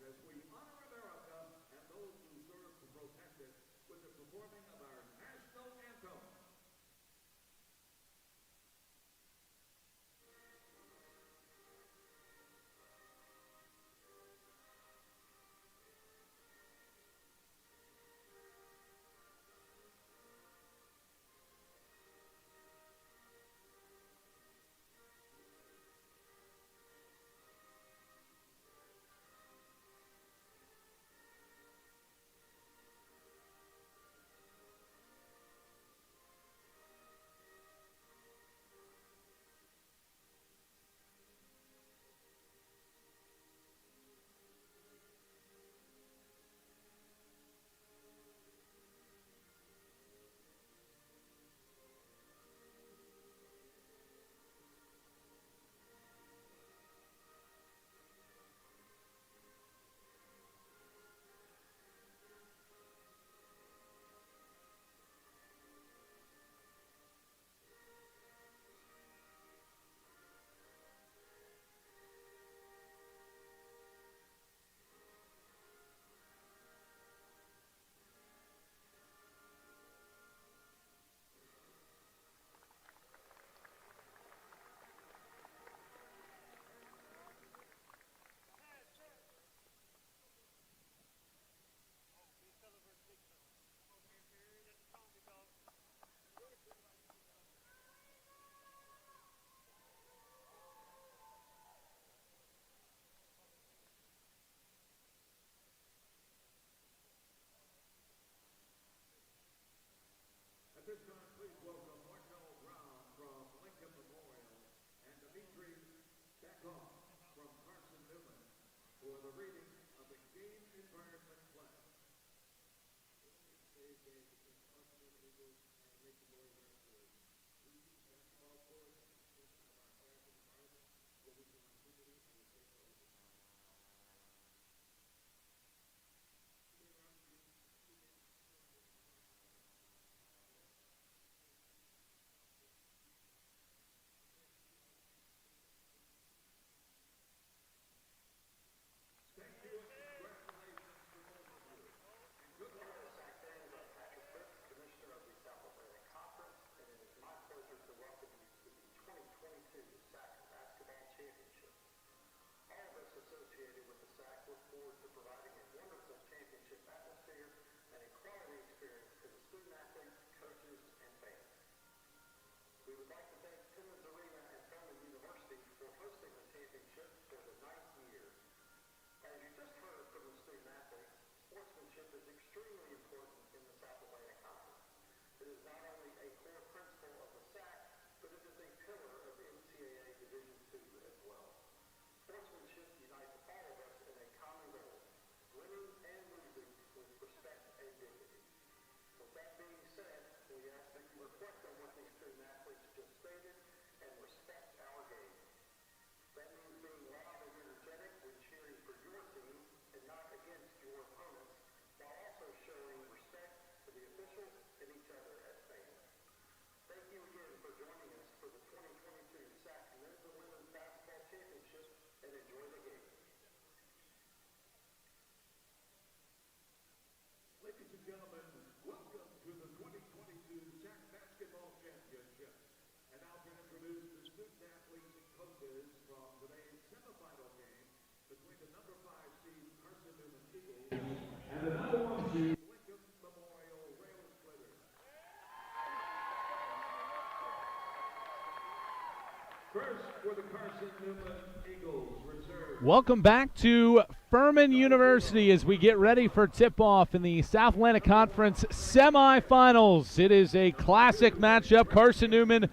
as we honor America and those who serve to protect it with the performing of our national anthem. At this time, please welcome Markel Brown from Lincoln Memorial and Dimitri Beckhoff from Carson-Newman for the reading of the Game Environment Pledge. Today's game between Carson-Newman Eagles and Lincoln Memorial Wrestlers. We use basketball court as a extension of our classic environment, where we can activity and we take over the time. Associated with the SAC look forward to providing a wonderful championship atmosphere and a quality experience to the student athletes, coaches, and fans. We would like to thank Timmons Arena and Furman University for hosting the championship for the 9th year. As you just heard from the student athletes, sportsmanship is extremely important in the South Atlantic Conference. It is not only a core principle of the SAC, but it is a pillar of NCAA Division II as well. Sportsmanship unites all of us in a common goal, winning and losing with respect and dignity. With that being said, we ask that you reflect on what these student athletes just stated and respect our game. That means being loud and energetic when cheering for your team and not against your opponents, while also showing respect to the officials and each other as fans. Thank you again for joining us for the 2022 SAC Men's and Women's Basketball Championship, and enjoy the game. Ladies and gentlemen, welcome to the 2022 SAC Basketball Championship. And now to introduce the student athletes and coaches from today's semifinal game between the number 5 seed Carson-Newman Eagles and the number 1 seed Lincoln Memorial Rail Splitters. First for the Carson-Newman Eagles reserve. Welcome back to Furman University as we get ready for tip-off in the South Atlantic Conference semifinals. It is a classic matchup, Carson-Newman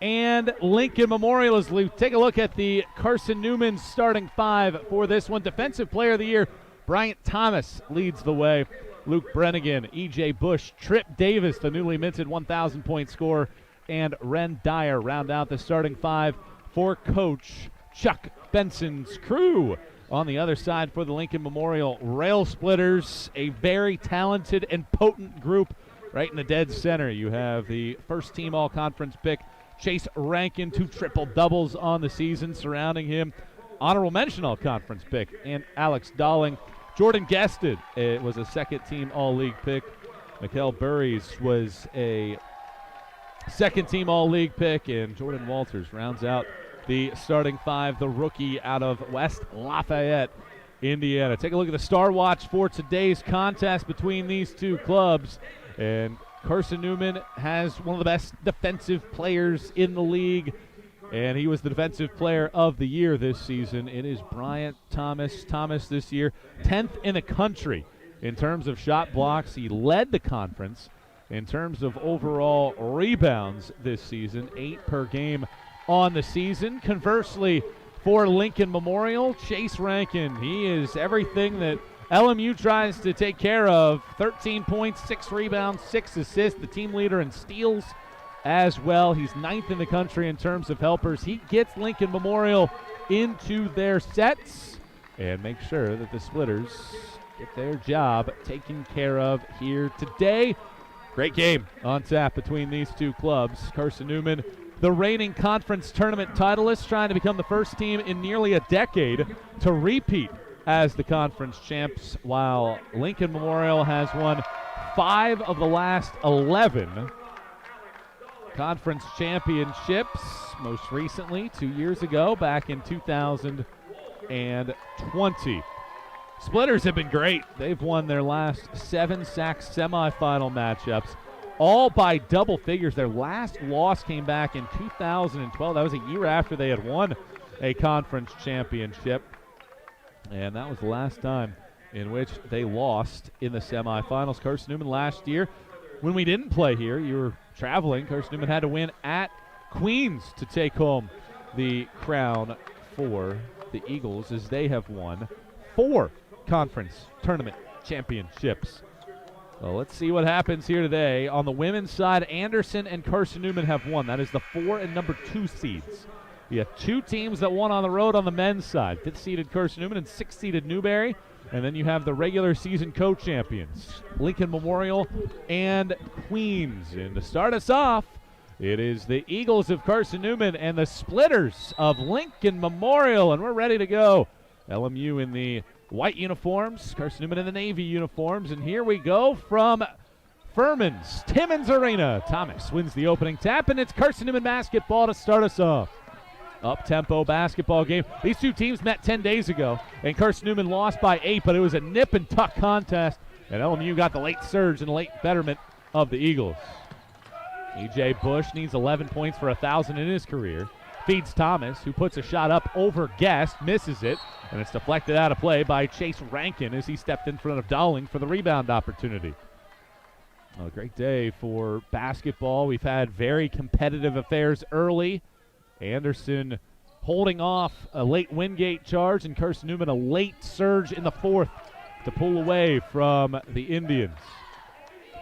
and Lincoln Memorial. As we take a look at the Carson-Newman starting 5 for this one. Defensive Player of the Year, Bryant Thomas leads the way. Luke Brennigan, E.J. Bush, Trip Davis, the newly minted 1,000-point scorer, and Ren Dyer round out the starting 5 for Coach Chuck Benson's crew. On the other side for the Lincoln Memorial Rail Splitters, a very talented and potent group right in the dead center. You have the first-team all-conference pick, Chase Rankin, 2 triple-doubles on the season surrounding him. honorable mention all-conference pick, and Alex Dowling. Jordan Guested, it was a second-team all-league pick. Mikkel Burries was a second-team all-league pick, and Jordan Walters rounds out the starting five, the rookie out of West Lafayette, Indiana. Take a look at the Star Watch for today's contest between these two clubs. And Carson-Newman has one of the best defensive players in the league, and he was the defensive player of the year this season. It is Bryant Thomas. Thomas this year, 10th in the country in terms of shot blocks. He led the conference in terms of overall rebounds this season, 8 per game on the season. Conversely, for Lincoln Memorial, Chase Rankin, he is everything that LMU tries to take care of. 13 points, 6 rebounds, 6 assists, the team leader in steals as well. He's 9th in the country in terms of helpers. He gets Lincoln Memorial into their sets and make sure that the Splitters get their job taken care of here today. Great game on tap between these two clubs. Carson-Newman, the reigning conference tournament titleists, trying to become the first team in nearly a decade to repeat as the conference champs, while Lincoln Memorial has won 5 of the last 11 conference championships, most recently 2 years ago, back in 2020. Splitters have been great. They've won their last 7 SAC semifinal matchups, all by double figures. Their last loss came back in 2012. That was a year after they had won a conference championship, and that was the last time in which they lost in the semifinals. Carson-Newman last year, when we didn't play here, you were traveling. Carson-Newman had to win at Queens to take home the crown for the Eagles, as they have won 4 conference tournament championships. Well, let's see what happens here today. On the women's side, Anderson and Carson-Newman have won. That is the 4 and number 2 seeds. We have 2 teams that won on the road on the men's side. 5th-seeded Carson-Newman and 6th-seeded Newberry. And then you have the regular season co-champions, Lincoln Memorial and Queens. And to start us off, it is the Eagles of Carson-Newman and the Splitters of Lincoln Memorial. And we're ready to go. LMU in the white uniforms, Carson-Newman in the navy uniforms. And here we go from Furman's Timmons Arena. Thomas wins the opening tap, and it's Carson-Newman basketball to start us off. Up-tempo basketball game. These two teams met 10 days ago, and Carson-Newman lost by 8, but it was a nip-and-tuck contest, and LMU got the late surge and late betterment of the Eagles. E.J. Bush needs 11 points for 1,000 in his career. Feeds Thomas, who puts a shot up over Guest, misses it, and it's deflected out of play by Chase Rankin as he stepped in front of Dowling for the rebound opportunity. A great day for basketball. We've had very competitive affairs early. Anderson holding off a late Wingate charge, and Carson-Newman a late surge in the 4th to pull away from the Indians.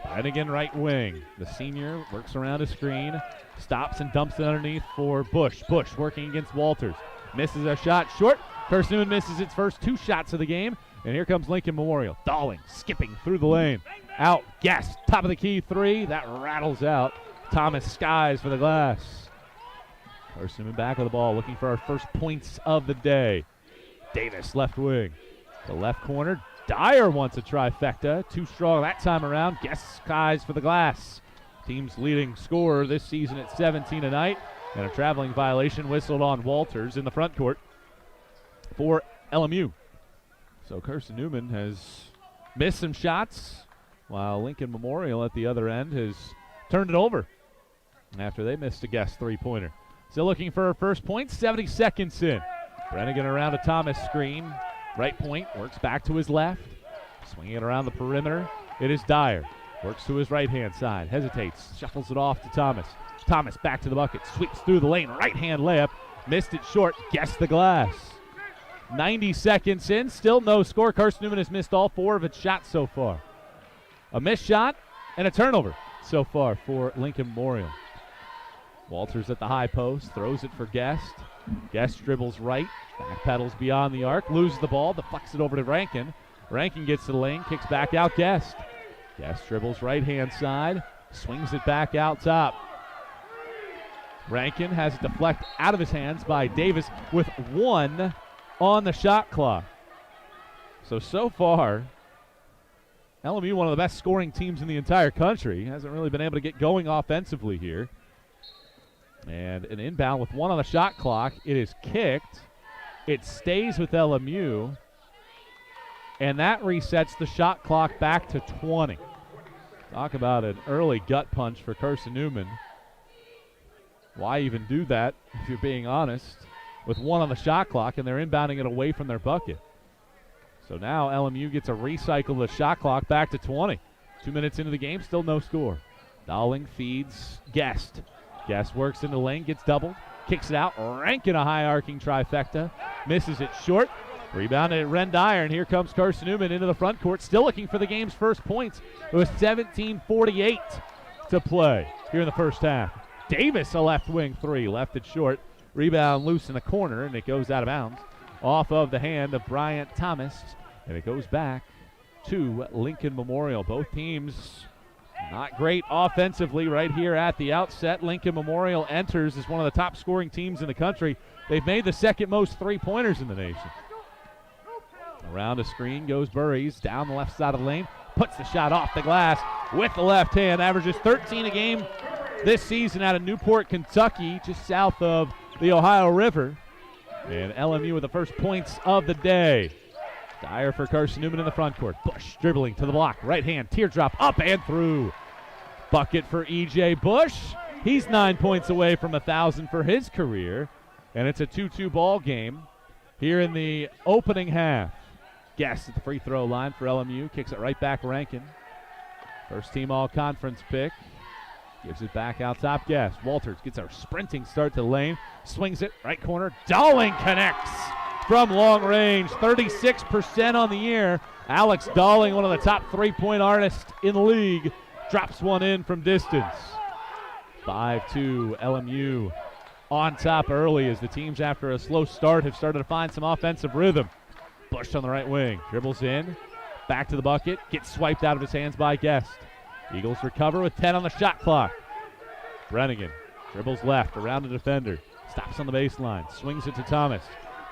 Flanagan right wing. The senior works around a screen, stops and dumps it underneath for Bush. Bush working against Walters. Misses a shot short. Carson-Newman misses its first 2 shots of the game, and here comes Lincoln Memorial. Dowling skipping through the lane. Out, Guest, top of the key 3. That rattles out. Thomas skies for the glass. Carson-Newman back with the ball, looking for our first points of the day. Davis, left wing. The left corner, Dyer wants a trifecta. Too strong that time around. Guest skies for the glass. Team's leading scorer this season at 17 tonight. And a traveling violation whistled on Walters in the front court for LMU. So Carson-Newman has missed some shots, while Lincoln Memorial at the other end has turned it over after they missed a Guest 3-pointer. Still looking for her first point, 70 seconds in. Flanagan around a Thomas screen. Right point, works back to his left. Swinging it around the perimeter. It is Dyer. Works to his right-hand side. Hesitates. Shuffles it off to Thomas. Thomas back to the bucket. Sweeps through the lane. Right-hand layup. Missed it short. Guessed the glass. 90 seconds in. Still no score. Carson-Newman has missed all 4 of its shots so far. A missed shot and a turnover so far for Lincoln Memorial. Walters at the high post, throws it for Guest. Guest dribbles right, backpedals beyond the arc, loses the ball, deflects it over to Rankin. Rankin gets to the lane, kicks back out Guest. Guest dribbles right-hand side, swings it back out top. Rankin has it deflected out of his hands by Davis with 1 on the shot clock. So far, LMU, one of the best scoring teams in the entire country, hasn't really been able to get going offensively here. And an inbound with 1 on the shot clock. It is kicked. It stays with LMU. And that resets the shot clock back to 20. Talk about an early gut punch for Carson-Newman. Why even do that, if you're being honest, with 1 on the shot clock, and they're inbounding it away from their bucket. So now LMU gets to recycle the shot clock back to 20. 2 minutes into the game, still no score. Dowling feeds Guest. Guest works in the lane, gets doubled, kicks it out, Rankin a high-arcing trifecta, misses it short. Rebounded at Ren Dyer, and here comes Carson-Newman into the front court, still looking for the game's first points. It was 17:48 to play here in the first half. Davis, a left wing 3, left it short. Rebound loose in the corner, and it goes out of bounds off of the hand of Bryant Thomas, and it goes back to Lincoln Memorial. Both teams not great offensively right here at the outset. Lincoln Memorial enters as one of the top scoring teams in the country. They've made the second most three-pointers in the nation. Around a screen goes Burries, down the left side of the lane, puts the shot off the glass with the left hand, averages 13 a game this season out of Newport, Kentucky, just south of the Ohio River. And LMU with the first points of the day. Dyer for Carson-Newman in the front court. Bush dribbling to the block, right hand, teardrop, up and through. Bucket for E.J. Bush. He's 9 points away from 1,000 for his career. And it's a 2-2 ball game here in the opening half. Guest at the free throw line for LMU. Kicks it right back Rankin. First team all-conference pick. Gives it back out top. Guest. Walters gets a sprinting start to the lane. Swings it right corner. Dowling connects from long range. 36% on the year. Alex Dowling, one of the top three-point artists in the league, drops one in from distance. 5-2 LMU on top early as the teams, after a slow start, have started to find some offensive rhythm. Bush on the right wing, dribbles in, back to the bucket, gets swiped out of his hands by Guest. Eagles recover with 10 on the shot clock. Brennigan dribbles left, around the defender, stops on the baseline, swings it to Thomas.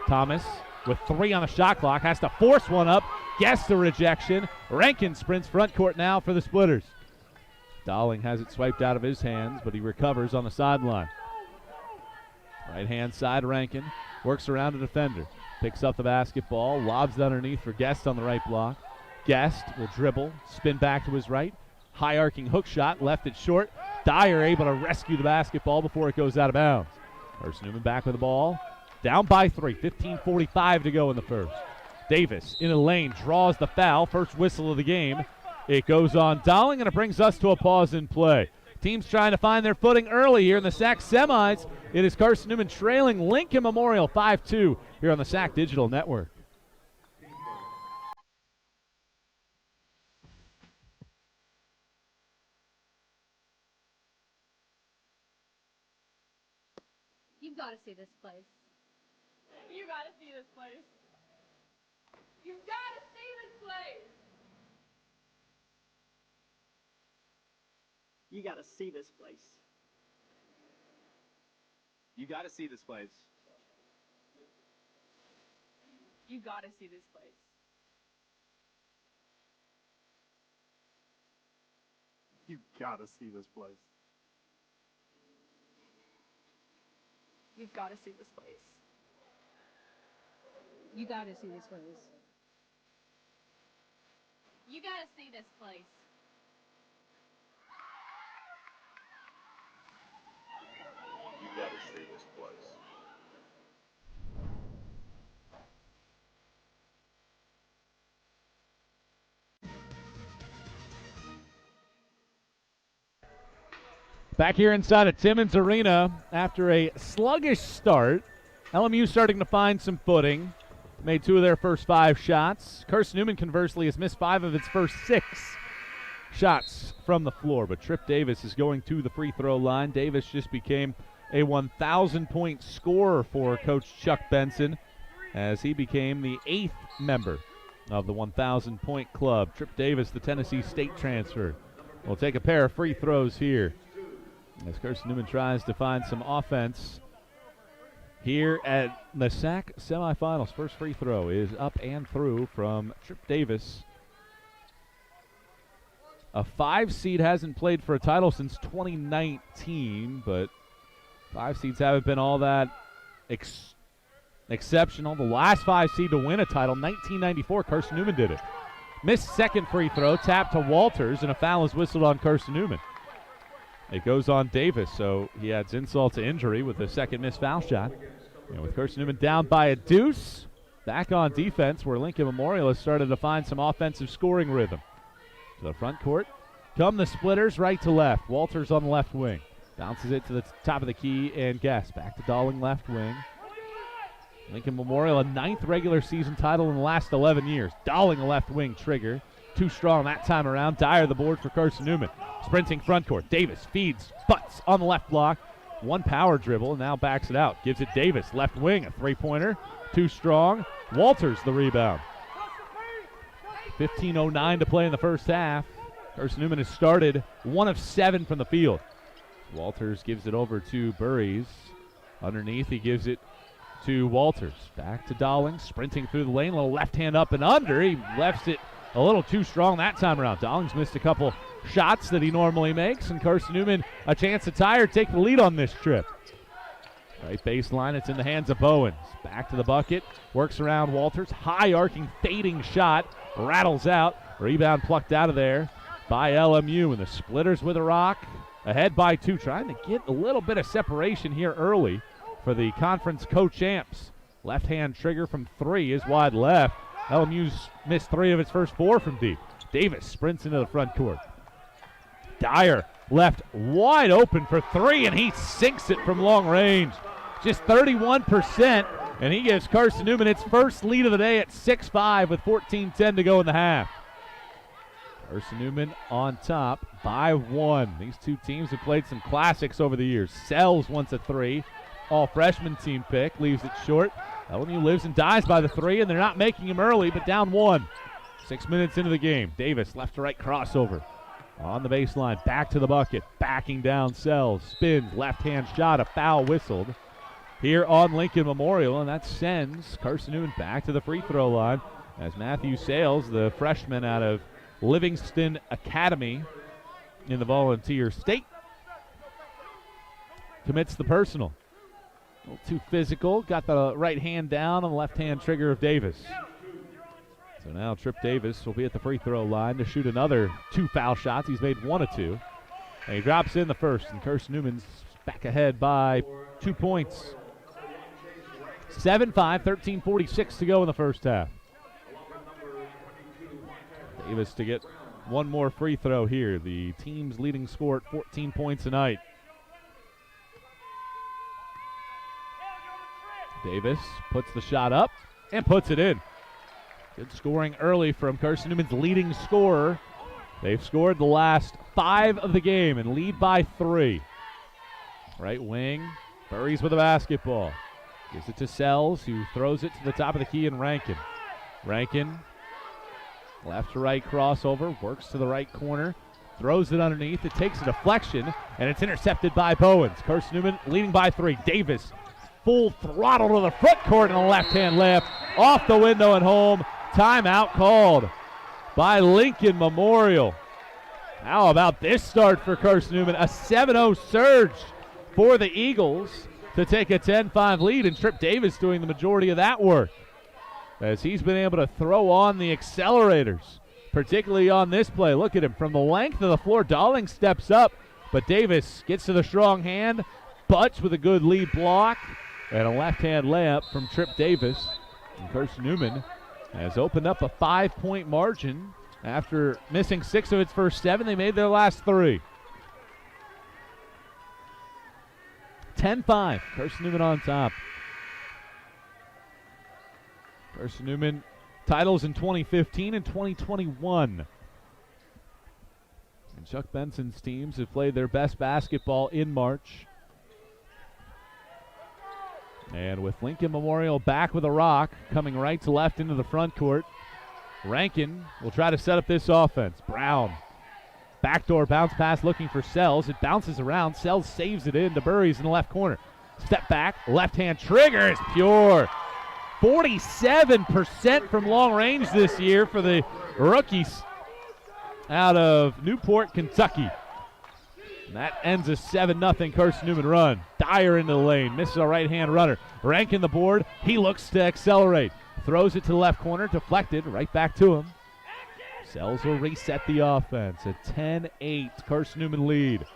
Thomas with 3 on the shot clock, has to force one up, Guest the rejection. Rankin sprints front court now for the Splitters. Dowling has it swiped out of his hands, but he recovers on the sideline. Right-hand side, Rankin works around a defender. Picks up the basketball, lobs it underneath for Guest on the right block. Guest will dribble, spin back to his right. High-arcing hook shot, left it short. Dyer able to rescue the basketball before it goes out of bounds. Carson-Newman back with the ball. Down by 3, 15:45 to go in the first. Davis in a lane, draws the foul. First whistle of the game. It goes on Dowling, and it brings us to a pause in play. Teams trying to find their footing early here in the SAC semis. It is Carson-Newman trailing Lincoln Memorial 5-2 here on the SAC Digital Network. You've got to see this place. You got to see this place. You've got to see this place. You got to see this place. You got to see this place. You got to see this place. You got to see this place. You've got to see this place. You got to see this place. You got to see this place. You got to see this place. Back here inside of Timmons Arena after a sluggish start. LMU starting to find some footing. Made 2 of their first 5 shots. Carson-Newman, conversely, has missed 5 of its first 6 shots from the floor. But Trip Davis is going to the free throw line. Davis just became a 1,000-point scorer for Coach Chuck Benson as he became the 8th member of the 1,000-point club. Trip Davis, the Tennessee State transfer, will take a pair of free throws here as Carson-Newman tries to find some offense here at the SAC semifinals. First free throw is up and through from Trip Davis. A 5 seed hasn't played for a title since 2019, but 5 seeds haven't been all that exceptional. The last 5 seed to win a title, 1994, Carson-Newman did it. Missed second free throw, tap to Walters, and a foul is whistled on Carson-Newman. It goes on Davis, so he adds insult to injury with a second missed foul shot. And with Carson-Newman down by a deuce, back on defense where Lincoln Memorial has started to find some offensive scoring rhythm. To the front court come the splitters right to left. Walters on the left wing. Bounces it to the top of the key and Guest. Back to Dalling left wing. Lincoln Memorial, a 9th regular season title in the last 11 years. Dalling a left wing trigger. Too strong that time around. Dyer the board for Carson-Newman. Sprinting front court. Davis feeds, butts on the left block. One power dribble and now backs it out. Gives it Davis, left wing, a three-pointer. Too strong. Walters the rebound. 15:09 to play in the first half. Carson-Newman has started 1 of 7 from the field. Walters gives it over to Burries. Underneath, he gives it to Walters. Back to Dalling, sprinting through the lane. A little left hand up and under. He lefts it a little too strong that time around. Dalling's missed a couple shots that he normally makes, and Carson-Newman a chance to tie or take the lead on this trip. Right baseline, it's in the hands of Bowens. Back to the bucket, works around Walters. High arcing, fading shot, rattles out. Rebound plucked out of there by LMU, and the Splitters with a rock. Ahead by 2, trying to get a little bit of separation here early for the conference co-champs. Left-hand trigger from 3 is wide left. LMU's missed 3 of its first 4 from deep. Davis sprints into the front court. Dyer left wide open for 3, and he sinks it from long range. Just 31%, and he gives Carson-Newman its first lead of the day at 6-5 with 14:10 to go in the half. Carson-Newman on top by 1. These two teams have played some classics over the years. Sells once a 3. All freshman team pick, leaves it short. LMU lives and dies by the 3, and they're not making him early, but down 1. 6 minutes into the game. Davis left to right crossover. On the baseline, back to the bucket. Backing down, Sells, spins, left-hand shot, a foul whistled here on Lincoln Memorial, and that sends Carson-Newman back to the free throw line as Matthew Sales, the freshman out of Livingston Academy in the Volunteer State, commits the personal. A little too physical, got the right hand down on the left-hand trigger of Davis. So now Trip Davis will be at the free throw line to shoot another 2 foul shots. He's made 1 of 2. And he drops in the first, and Carson-Newman's back ahead by 2 points. 7-5, 13:46 to go in the first half. Davis to get 1 more free throw here. The team's leading scorer at 14 points a night. Davis puts the shot up and puts it in. Good scoring early from Carson-Newman's leading scorer. They've scored the last 5 of the game and lead by 3. Right wing, Burries with the basketball. Gives it to Sells, who throws it to the top of the key, and Rankin. Rankin, left to right crossover, works to the right corner, throws it underneath. It takes a deflection, and it's intercepted by Bowens. Carson-Newman leading by 3. Davis, full throttle to the front court and a left-hand layup off the window and home. Timeout called by Lincoln Memorial. How about this start for Carson-Newman? A 7-0 surge for the Eagles to take a 10-5 lead, and Trip Davis doing the majority of that work as he's been able to throw on the accelerators, particularly on this play. Look at him from the length of the floor. Dalling steps up, but Davis gets to the strong hand, butts with a good lead block, and a left-hand layup from Trip Davis. And Carson-Newman has opened up a 5-point margin after missing 6 of its first 7. They made their last 3. 10-5, Carson-Newman on top. Carson-Newman titles in 2015 and 2021. And Chuck Benson's teams have played their best basketball in March. And with Lincoln Memorial back with a rock, coming right to left into the front court, Rankin will try to set up this offense. Brown, backdoor bounce pass looking for Sells. It bounces around. Sells saves it in to Burries in the left corner. Step back, left hand trigger is pure. 47% from long range this year for the rookies out of Newport, Kentucky. And that ends a 7-0 Carson-Newman run. Dyer into the lane, misses a right-hand runner. Rankin the board, he looks to accelerate. Throws it to the left corner, deflected, right back to him. Sells will reset the offense. A 10-8 Carson-Newman lead.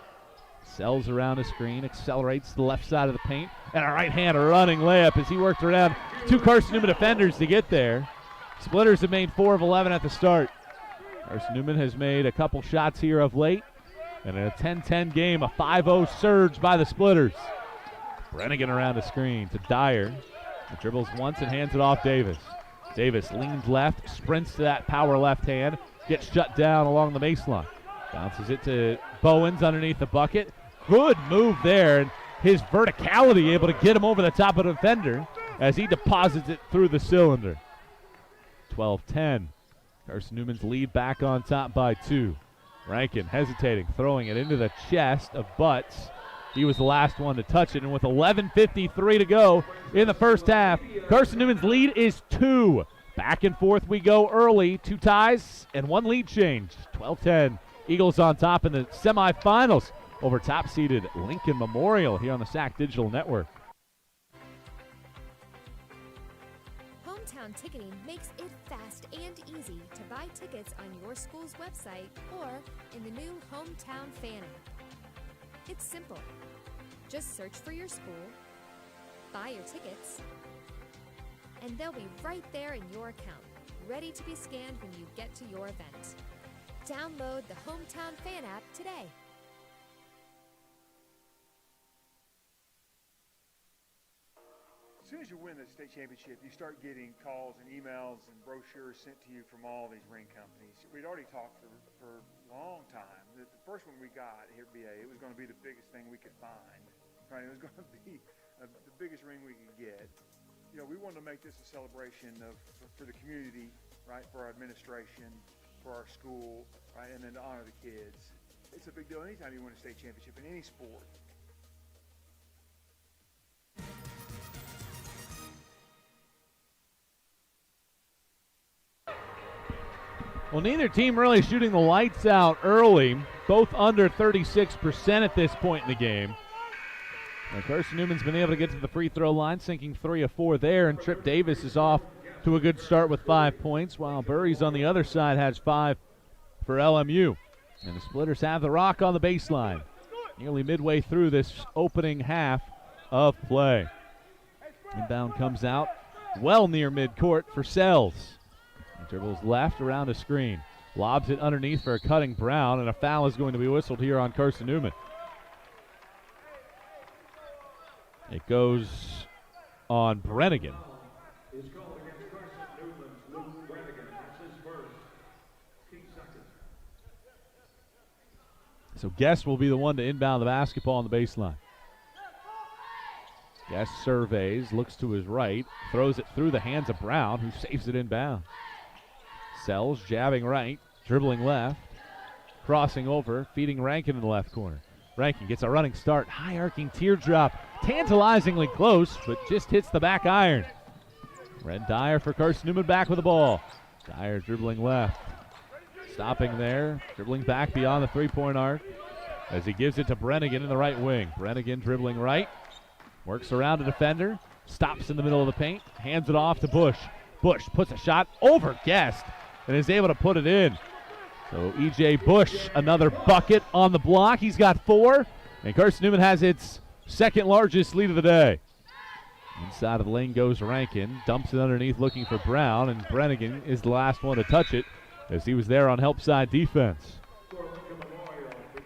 Sells around a screen, accelerates to the left side of the paint, and a right-hand running layup as he worked around two Carson-Newman defenders to get there. Splitters have made 4 of 11 at the start. Carson-Newman has made a couple shots here of late, and in a 10-10 game, a 5-0 surge by the Splitters. Brennigan around a screen to Dyer. He dribbles once and hands it off Davis. Davis leans left, sprints to that power left hand, gets shut down along the baseline. Bounces it to Bowens underneath the bucket. Good move there, and his verticality able to get him over the top of the defender as he deposits it through the cylinder. 12-10. Carson-Newman's lead back on top by 2. Rankin hesitating, throwing it into the chest of Butts. He was the last one to touch it, and with 11:53 to go in the first half, Carson-Newman's lead is 2. Back and forth we go early. 2 ties and 1 lead change. 12-10. Eagles on top in the semifinals over top-seeded Lincoln Memorial here on the SAC Digital Network. Hometown ticketing makes it fast and easy to buy tickets on your school's website or in the new Hometown Fan app. It's simple. Just search for your school, buy your tickets, and they'll be right there in your account, ready to be scanned when you get to your event. Download the Hometown Fan app today. As soon as you win the state championship, you start getting calls and emails and brochures sent to you from all these ring companies. We'd already talked for a long time that the first one we got here at BA, it was going to be the biggest thing we could find. Right? It was going to be the biggest ring we could get. You know, we wanted to make this a celebration for the community, right? For our administration, for our school, right? And then to honor the kids. It's a big deal anytime you win a state championship in any sport. Well, neither team really shooting the lights out early. Both under 36% at this point in the game. And Carson-Newman's been able to get to the free throw line, sinking 3 of 4 there, and Trip Davis is off to a good start with 5 points, while Burries on the other side has 5 for LMU. And the Splitters have the rock on the baseline, nearly midway through this opening half of play. Inbound comes out well near midcourt for Sells. He dribbles left around a screen, lobs it underneath for a cutting Brown, and a foul is going to be whistled here on Carson-Newman. It goes on Brennigan. Is called against Carson-Newman's Luke Brennigan. That's his first. 15 seconds. So Guest will be the one to inbound the basketball on the baseline. Guest surveys, looks to his right, throws it through the hands of Brown, who saves it inbound. Sells, jabbing right, dribbling left, crossing over, feeding Rankin in the left corner. Rankin gets a running start, high-arcing teardrop, tantalizingly close, but just hits the back iron. Red Dyer for Carson-Newman back with the ball. Dyer dribbling left, stopping there, dribbling back beyond the three-point arc as he gives it to Brennigan in the right wing. Brennigan dribbling right, works around a defender, stops in the middle of the paint, hands it off to Bush. Bush puts a shot over Guest and is able to put it in. So E.J. Bush, another bucket on the block. He's got 4, and Carson-Newman has its second largest lead of the day. Inside of the lane goes Rankin, dumps it underneath looking for Brown, and Brennigan is the last one to touch it as he was there on help side defense.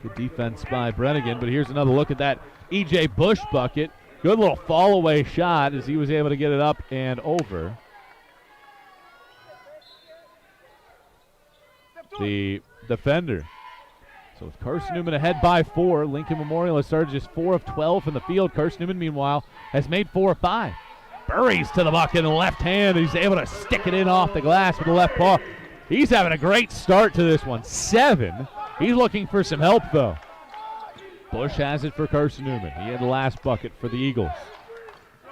Good defense by Brennigan, but here's another look at that E.J. Bush bucket. Good little fall away shot as he was able to get it up and over the defender. So with Carson-Newman ahead by 4, Lincoln Memorial has started just 4 of 12 from the field. Carson-Newman, meanwhile, has made 4 of 5. Burries to the bucket in the left hand. He's able to stick it in off the glass with the left paw. He's having a great start to this one. 7. He's looking for some help, though. Bush has it for Carson-Newman. He had the last bucket for the Eagles.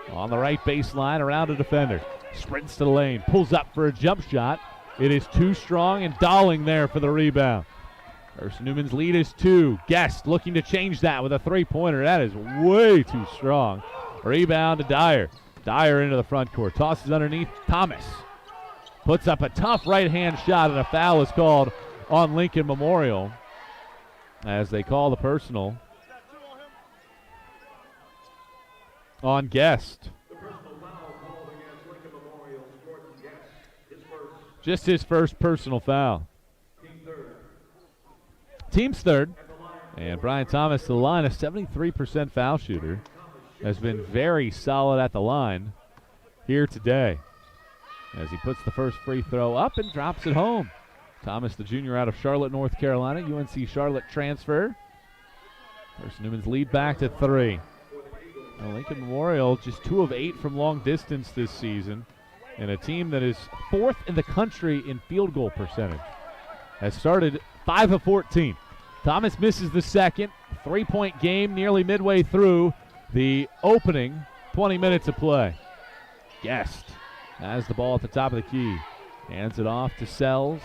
On the right baseline, around a defender. Sprints to the lane, pulls up for a jump shot. It is too strong, and Dowling there for the rebound. Carson-Newman's lead is 2. Guest looking to change that with a three-pointer. That is way too strong. Rebound to Dyer. Dyer into the front court. Tosses underneath. Thomas puts up a tough right-hand shot, and a foul is called on Lincoln Memorial as they call the personal on Guest. Just his first personal foul. Team's third. And Brian Thomas, the line, a 73% foul shooter, has been very solid at the line here today as he puts the first free throw up and drops it home. Thomas, the junior out of Charlotte, North Carolina, UNC Charlotte transfer. Carson-Newman's lead back to 3. Now Lincoln Memorial just 2 of 8 from long distance this season, and a team that is 4th in the country in field goal percentage. Has started 5 of 14. Thomas misses the second. 3-point game nearly midway through the opening 20 minutes of play. Guest has the ball at the top of the key. Hands it off to Sells.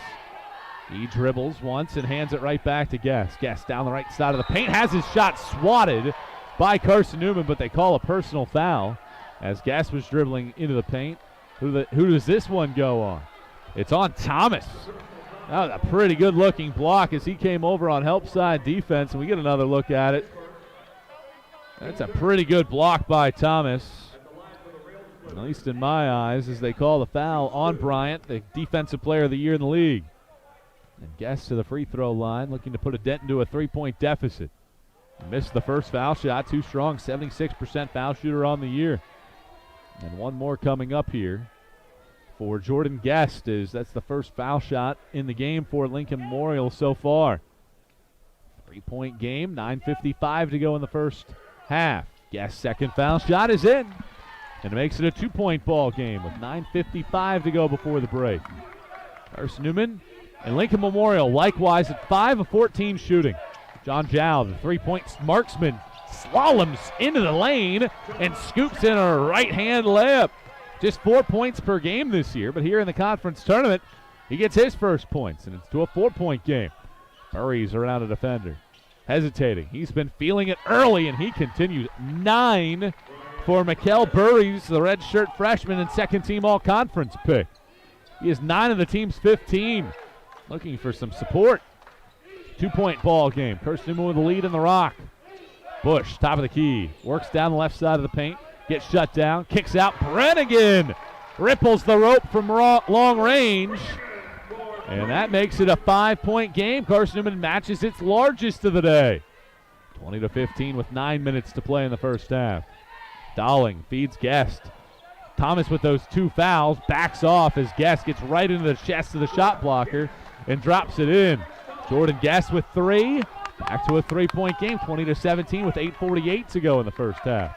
He dribbles once and hands it right back to Guest. Guest down the right side of the paint. Has his shot swatted by Carson-Newman, but they call a personal foul as Guest was dribbling into the paint. Who does this one go on? It's on Thomas. That was a pretty good-looking block as he came over on help side defense, and we get another look at it. That's a pretty good block by Thomas, at least in my eyes, as they call the foul on Bryant, the defensive player of the year in the league. And Guest to the free throw line, looking to put a dent into a 3-point deficit. Missed the first foul shot, too strong, 76% foul shooter on the year. And one more coming up here for Jordan Guest, that's the first foul shot in the game for Lincoln Memorial so far. 3-point game, 9:55 to go in the first half. Guest's second foul shot is in, and it makes it a 2-point ball game with 9:55 to go before the break. Carson-Newman and Lincoln Memorial likewise at 5 of 14 shooting. John Jow, the 3-point marksman, slaloms into the lane and scoops in a right-hand layup. Just 4 points per game this year, but here in the conference tournament, he gets his first points, and it's to a 4-point game. Buries around a defender. Hesitating. He's been feeling it early, and he continues. 9 for Mikkel Buries, the redshirt freshman and second-team all-conference pick. He is 9 of the team's 15. Looking for some support. 2-point ball game. Carson-Newman with the lead in the rock. Bush, top of the key. Works down the left side of the paint. Gets shut down. Kicks out. Brannigan ripples the rope from long range. And that makes it a 5-point game. Carson-Newman matches its largest of the day. 20-15 with 9 minutes to play in the first half. Dowling feeds Guest. Thomas with those 2 fouls backs off as Guest gets right into the chest of the shot blocker and drops it in. Jordan Guest with 3. Back to a 3-point game, 20-17 with 8:48 to go in the first half.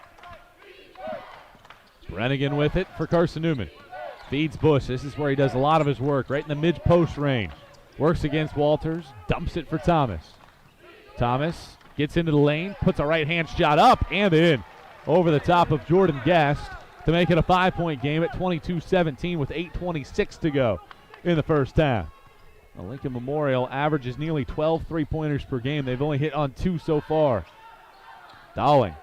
Brannigan with it for Carson-Newman. Feeds Bush. This is where he does a lot of his work, right in the mid-post range. Works against Walters, dumps it for Thomas. Thomas gets into the lane, puts a right-hand shot up and in over the top of Jordan Guest to make it a 5-point game at 22-17 with 8:26 to go in the first half. The Lincoln Memorial averages nearly 12 3-pointers per game. They've only hit on 2 so far. Dowling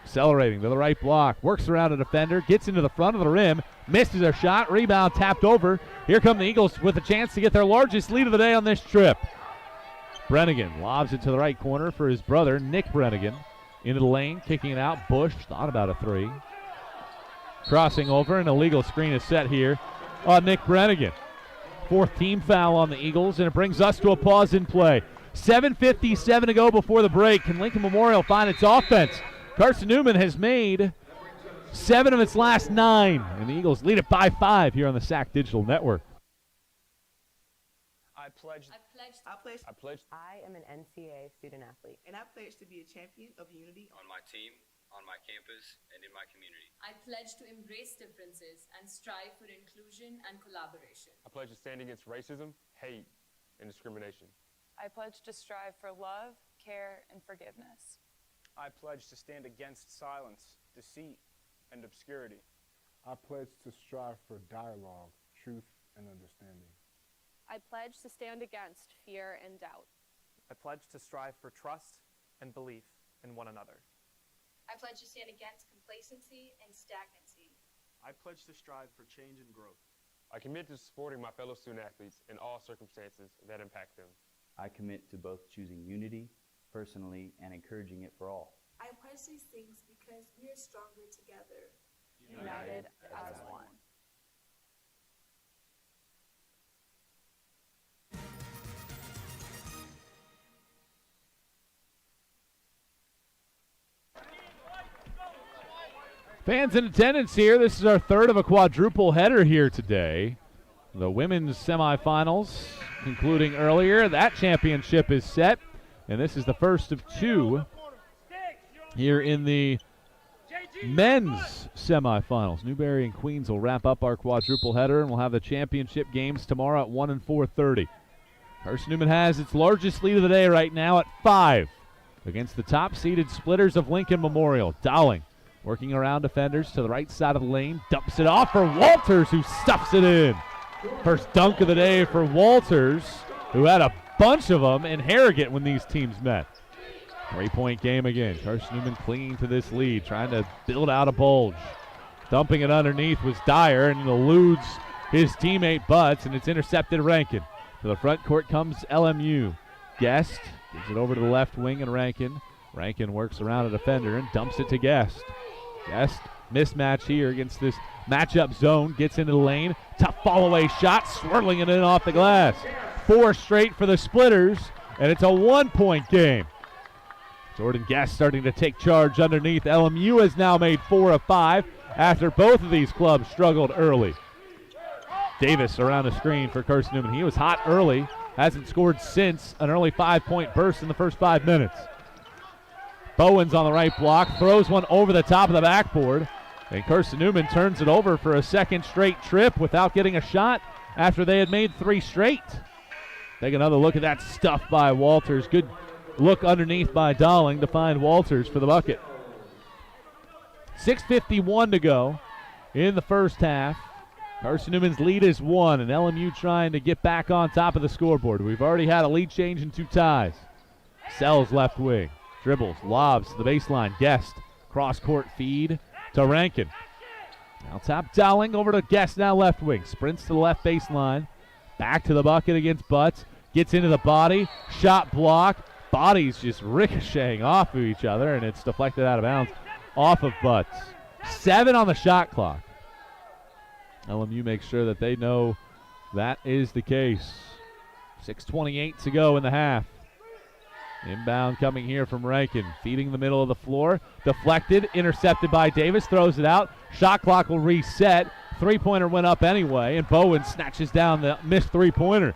accelerating to the right block. Works around a defender. Gets into the front of the rim. Misses a shot. Rebound tapped over. Here come the Eagles with a chance to get their largest lead of the day on this trip. Brannigan lobs it to the right corner for his brother, Nick Brannigan. Into the lane. Kicking it out. Bush thought about a 3. Crossing over. An illegal screen is set here on Nick Brannigan. 4th team foul on the Eagles, and it brings us to a pause in play. 7:57 to go before the break. Can Lincoln Memorial find its offense? Carson-Newman has made 7 of its last 9, and the Eagles lead it by 5 here on the SAC Digital Network. I pledge. I am an NCAA student athlete. And I pledge to be a champion of unity On my team, on my campus, and in my community. I pledge to embrace differences and strive for inclusion and collaboration. I pledge to stand against racism, hate, and discrimination. I pledge to strive for love, care, and forgiveness. I pledge to stand against silence, deceit, and obscurity. I pledge to strive for dialogue, truth, and understanding. I pledge to stand against fear and doubt. I pledge to strive for trust and belief in one another. I pledge to stand against complacency and stagnancy. I pledge to strive for change and growth. I commit to supporting my fellow student athletes in all circumstances that impact them. I commit to both choosing unity personally and encouraging it for all. I pledge these things because we are stronger together. United as one. Fans in attendance here. This is our third of a quadruple header here today. The women's semifinals concluding earlier. That championship is set, and this is the first of two here in the men's semifinals. Newberry and Queens will wrap up our quadruple header, and we'll have the championship games tomorrow at 1 and 4:30. Carson-Newman has its largest lead of the day right now at 5 against the top-seeded Splitters of Lincoln Memorial. Dowling working around defenders to the right side of the lane, dumps it off for Walters, who stuffs it in. First dunk of the day for Walters, who had a bunch of them in Harrogate when these teams met. 3-point game again. Carson-Newman clinging to this lead, trying to build out a bulge. Dumping it underneath was Dyer, and eludes his teammate Butts, and it's intercepted Rankin. To the front court comes LMU. Guest gives it over to the left wing and Rankin. Rankin works around a defender and dumps it to Guest. Guest, mismatch here against this matchup zone, gets into the lane. Tough fall-away shot, swirling it in off the glass. 4 straight for the Splitters, and it's a 1-point game. Jordan Guest starting to take charge underneath. LMU has now made 4 of 5 after both of these clubs struggled early. Davis around the screen for Carson-Newman. He was hot early, hasn't scored since an early 5-point burst in the first 5 minutes. Bowen's on the right block, throws one over the top of the backboard, and Carson-Newman turns it over for a second straight trip without getting a shot after they had made 3 straight. Take another look at that stuff by Walters. Good look underneath by Dowling to find Walters for the bucket. 6:51 to go in the first half. Carson-Newman's lead is 1, and LMU trying to get back on top of the scoreboard. We've already had a lead change and 2 ties. Sells left wing. Dribbles, lobs to the baseline. Guest, cross-court feed to Rankin. Now top Dowling over to Guest, now left wing. Sprints to the left baseline. Back to the bucket against Butts. Gets into the body. Shot block. Bodies just ricocheting off of each other, and it's deflected out of bounds off of Butts. 7 on the shot clock. LMU makes sure that they know that is the case. 6:28 to go in the half. Inbound coming here from Rankin, feeding the middle of the floor. Deflected, intercepted by Davis, throws it out. Shot clock will reset. 3-pointer went up anyway, and Bowen snatches down the missed 3-pointer.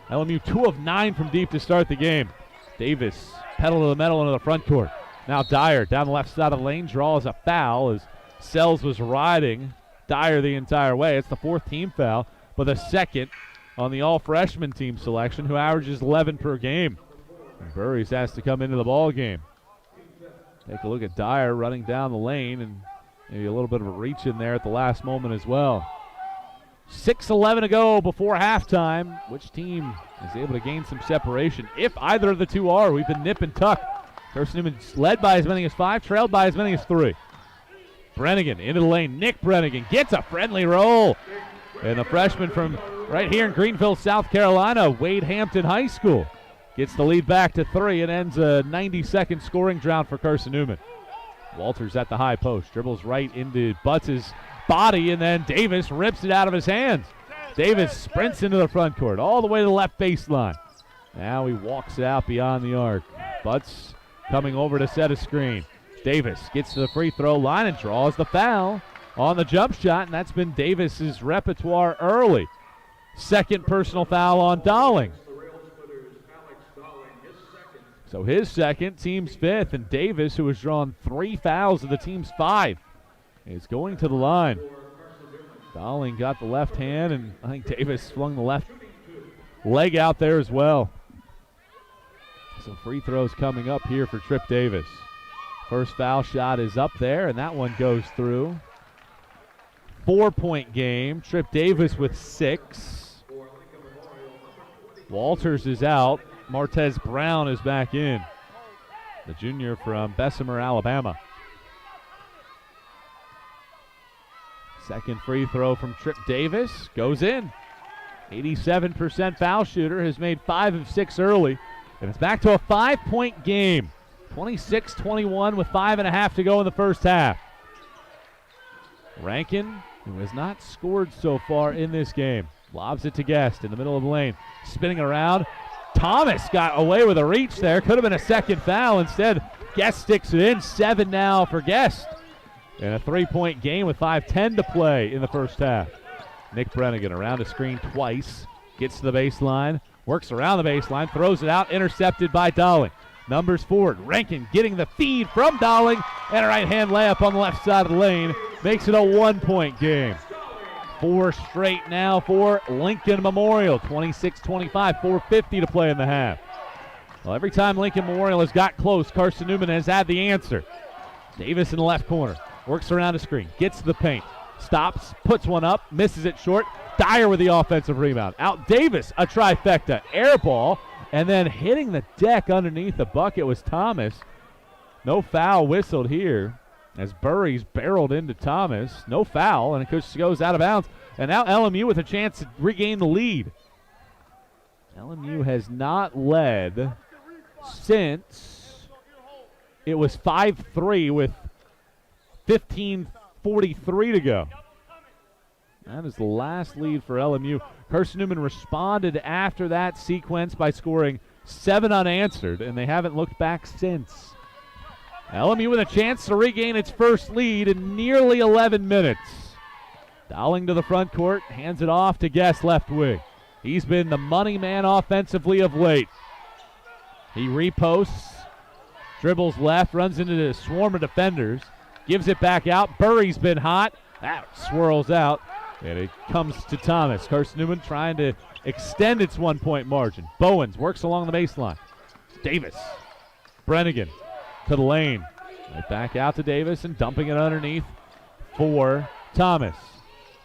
LMU 2 of 9 from deep to start the game. Davis, pedal to the metal into the front court. Now Dyer down the left side of the lane, draws a foul as Sells was riding Dyer the entire way. It's the 4th team foul, but the 2nd on the all-freshman team selection, who averages 11 per game. Burries has to come into the ball game. Take a look at Dyer running down the lane, and maybe a little bit of a reach in there at the last moment as well. 6:11 to go before halftime. Which team is able to gain some separation? If either of the two are, we've been nip and tuck. Carson-Newman's led by as many as 5, trailed by as many as 3. Brennigan into the lane. Nick Brennigan gets a friendly roll. And the freshman from right here in Greenville, South Carolina, Wade Hampton High School, gets the lead back to 3 and ends a 90-second scoring drought for Carson-Newman. Walters at the high post, dribbles right into Butts' body, and then Davis rips it out of his hands. Davis sprints into the front court, all the way to the left baseline. Now he walks it out beyond the arc. Butts coming over to set a screen. Davis gets to the free throw line and draws the foul on the jump shot, and that's been Davis's repertoire early. 2nd personal foul on Dowling. So his 2nd, team's 5th, and Davis, who has drawn 3 fouls of the team's 5, is going to the line. Dowling got the left hand, and I think Davis flung the left leg out there as well. Some free throws coming up here for Trip Davis. First foul shot is up there, and that one goes through. 4-point game. Trip Davis with 6. Walters is out. Martez Brown is back in. The junior from Bessemer, Alabama. Second free throw from Trip Davis goes in. 87% foul shooter, has made 5 of 6 early. And it's back to a 5-point game. 26-21 with 5.5 to go in the first half. Rankin, who has not scored so far in this game, lobs it to Guest in the middle of the lane. Spinning around. Thomas got away with a reach there. Could have been a second foul. Instead, Guest sticks it in. 7 now for Guest. And a 3-point game with 5:10 to play in the first half. Nick Brennigan around a screen twice. Gets to the baseline. Works around the baseline. Throws it out. Intercepted by Dowling. Numbers forward. Rankin getting the feed from Dowling. And a right-hand layup on the left side of the lane. Makes it a 1-point game. 4 straight now for Lincoln Memorial. 26-25. 4:50 to play in the half. Well, every time Lincoln Memorial has got close, Carson-Newman has had the answer. Davis in the left corner. Works around a screen. Gets to the paint. Stops. Puts one up. Misses it short. Dyer with the offensive rebound. Out Davis. A trifecta. Air ball. And then hitting the deck underneath the bucket was Thomas. No foul whistled here as Burries barreled into Thomas. No foul. And it just goes out of bounds. And now LMU with a chance to regain the lead. LMU has not led since it was 5-3 with 15:43 to go. That is the last lead for LMU. Carson-Newman responded after that sequence by scoring 7 unanswered, and they haven't looked back since. LMU with a chance to regain its first lead in nearly 11 minutes. Dowling to the front court, hands it off to Guest left wing. He's been the money man offensively of late. He reposts, dribbles left, runs into the swarm of defenders. Gives it back out. Burry's been hot. That swirls out. And it comes to Thomas. Carson-Newman trying to extend its 1-point margin. Bowens works along the baseline. Davis. Brennigan to the lane. Right back out to Davis and dumping it underneath for Thomas.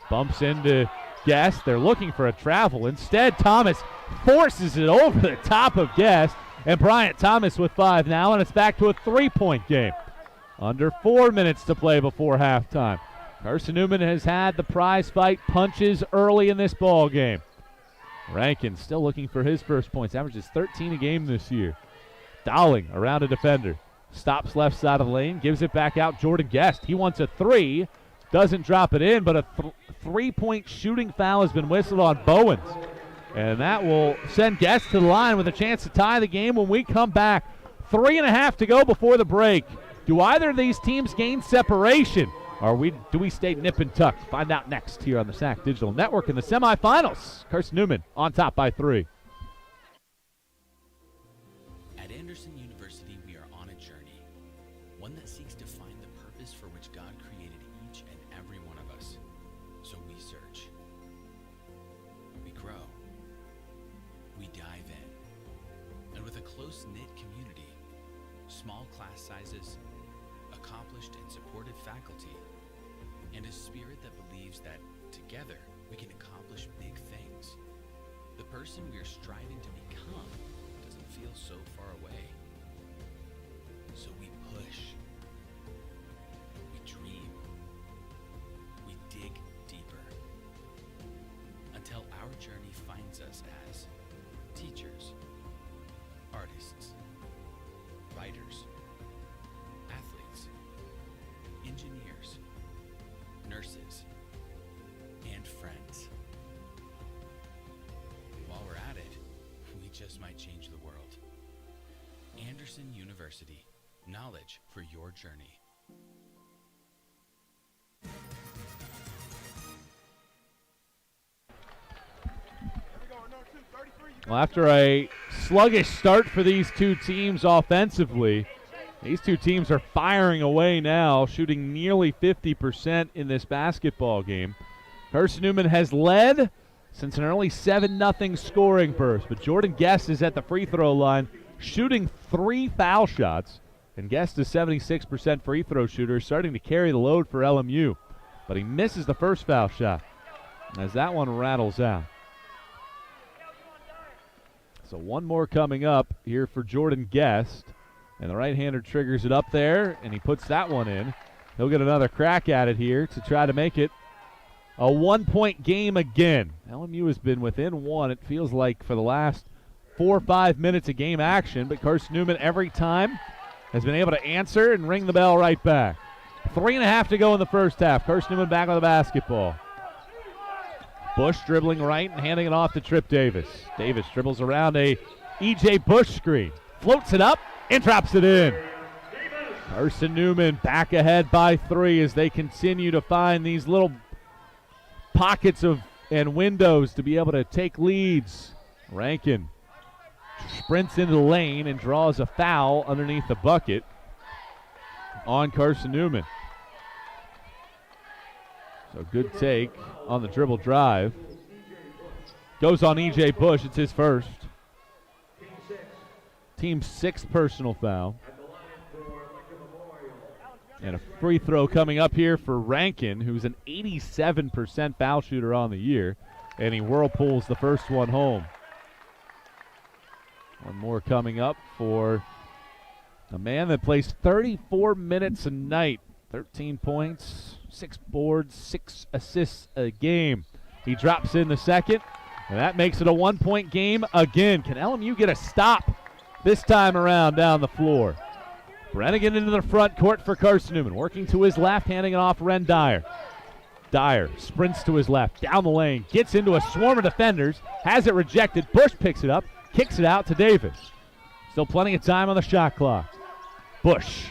Bumps into Guest. They're looking for a travel. Instead, Thomas forces it over the top of Guest. And Bryant Thomas with 5 now, and it's back to a 3-point game. Under 4 minutes to play before halftime. Carson-Newman has had the prize fight punches early in this ball game. Rankin still looking for his first points. Averages 13 a game this year. Dowling around a defender. Stops left side of the lane. Gives it back out. Jordan Guest. He wants a 3. Doesn't drop it in, but a 3-point shooting foul has been whistled on Bowens. And that will send Guest to the line with a chance to tie the game when we come back. 3.5 to go before the break. Do either of these teams gain separation? Or do we stay nip and tuck? Find out next here on the SAC Digital Network in the semifinals. Carson-Newman on top by 3. At Anderson University, we are on a journey, one that seeks to find the purpose for which God created each and every one of us. So we search, we grow, we dive in, and with a close-knit community, small class sizes, accomplished and supported faculty, and a spirit that believes that together we can accomplish big things. The person we are striving to become doesn't feel so far away. So we push, we dream, we dig deeper, until our journey finds us as teachers, artists, writers, athletes, engineers, nurses, and friends. While we're at it, we just might change the world. Anderson University, knowledge for your journey. Well, after a sluggish start for these two teams offensively, these two teams are firing away now, shooting nearly 50% in this basketball game. Carson-Newman has led since an early 7-0 scoring burst, but Jordan Guest is at the free throw line, shooting 3 foul shots, And Guest is 76% free throw shooter, starting to carry the load for LMU. But he misses the first foul shot as that one rattles out. So one more coming up here for Jordan Guest. And the right-hander triggers it up there, and he puts that one in. He'll get another crack at it here to try to make it a one-point game again. LMU has been within one, it feels like, for the last 4 or 5 minutes of game action, but Carson-Newman every time has been able to answer and ring the bell right back. 3.5 to go in the first half. Carson-Newman back on the basketball. Bush dribbling right and handing it off to Trip Davis. Davis dribbles around a E.J. Bush screen. Floats it up and drops it in. Carson-Newman back ahead by 3 as they continue to find these little pockets of and windows to be able to take leads. Rankin sprints into the lane and draws a foul underneath the bucket on Carson-Newman. So good take on the dribble drive. Goes on E.J. Bush. It's his first. Team 6th personal foul. And a free throw coming up here for Rankin, who's an 87% foul shooter on the year. And he whirlpools the first one home. One more coming up for a man that plays 34 minutes a night. 13 points, 6 boards, 6 assists a game. He drops in the second, and that makes it a 1-point game again. Can LMU get a stop this time around down the floor? Brannigan into the front court for Carson-Newman. Working to his left, handing it off Ren Dyer. Dyer sprints to his left, down the lane, gets into a swarm of defenders, has it rejected. Bush picks it up, kicks it out to Davis. Still plenty of time on the shot clock. Bush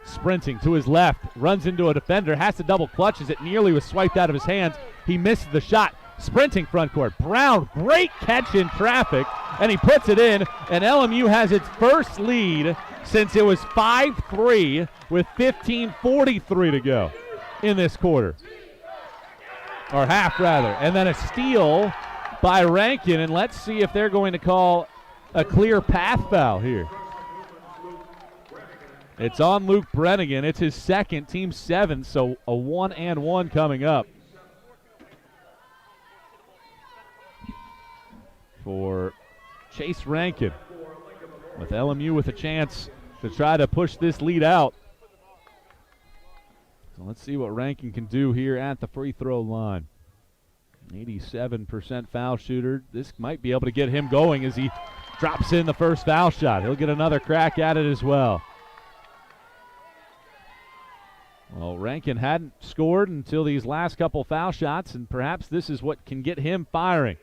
sprinting to his left, runs into a defender, has to double clutch as it nearly was swiped out of his hands. He misses the shot. Sprinting front court. Brown, great catch in traffic, and he puts it in, and LMU has its first lead since it was 5-3 with 15:43 to go in this quarter. Or half, rather. And then a steal by Rankin, and let's see if they're going to call a clear path foul here. It's on Luke Brannigan. It's his second, team 7, so a 1-and-1 coming up for Chase Rankin, with LMU with a chance to try to push this lead out. So let's see what Rankin can do here at the free throw line. 87% foul shooter. This might be able to get him going as he drops in the first foul shot. He'll get another crack at it as well. Well, Rankin hadn't scored until these last couple foul shots, and perhaps this is what can get him firing.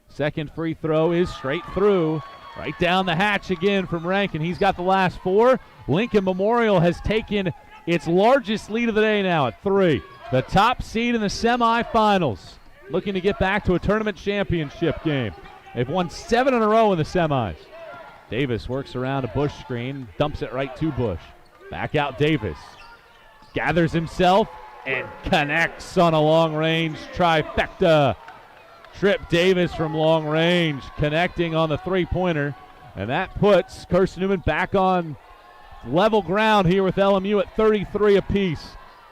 Second free throw is straight through. Right down the hatch again from Rankin. He's got the last 4. Lincoln Memorial has taken its largest lead of the day now at 3. The top seed in the semifinals, looking to get back to a tournament championship game. They've won 7 in a row in the semis. Davis works around a Bush screen, dumps it right to Bush. Back out Davis. Gathers himself and connects on a long-range trifecta. Trip Davis from long range connecting on the three-pointer, and that puts Carson-Newman back on level ground here with LMU at 33 apiece.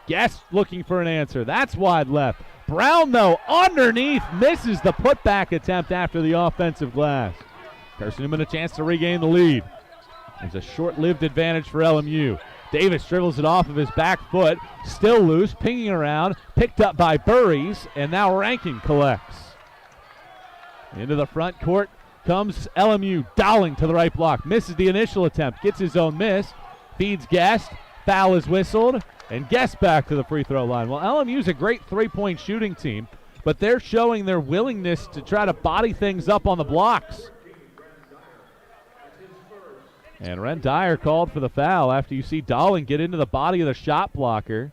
Guest looking for an answer. That's wide left. Brown, though, underneath, misses the putback attempt after the offensive glass. Carson-Newman a chance to regain the lead. There's a short-lived advantage for LMU. Davis dribbles it off of his back foot, still loose, pinging around, picked up by Burries, and now Rankin collects. Into the front court comes LMU. Dowling to the right block. Misses the initial attempt. Gets his own miss. Feeds Guest. Foul is whistled. And Guest back to the free throw line. Well, LMU's a great three-point shooting team, but they're showing their willingness to try to body things up on the blocks. And Ren Dyer called for the foul after you see Dowling get into the body of the shot blocker.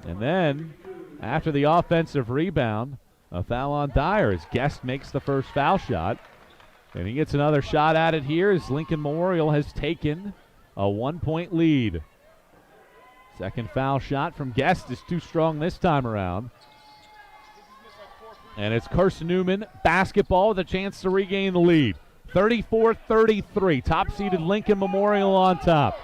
And then, after the offensive rebound, a foul on Dyer as Guest makes the first foul shot. And he gets another shot at it here as Lincoln Memorial has taken a 1-point lead. Second foul shot from Guest is too strong this time around. And it's Carson-Newman basketball with a chance to regain the lead. 34-33. Top-seeded Lincoln Memorial on top.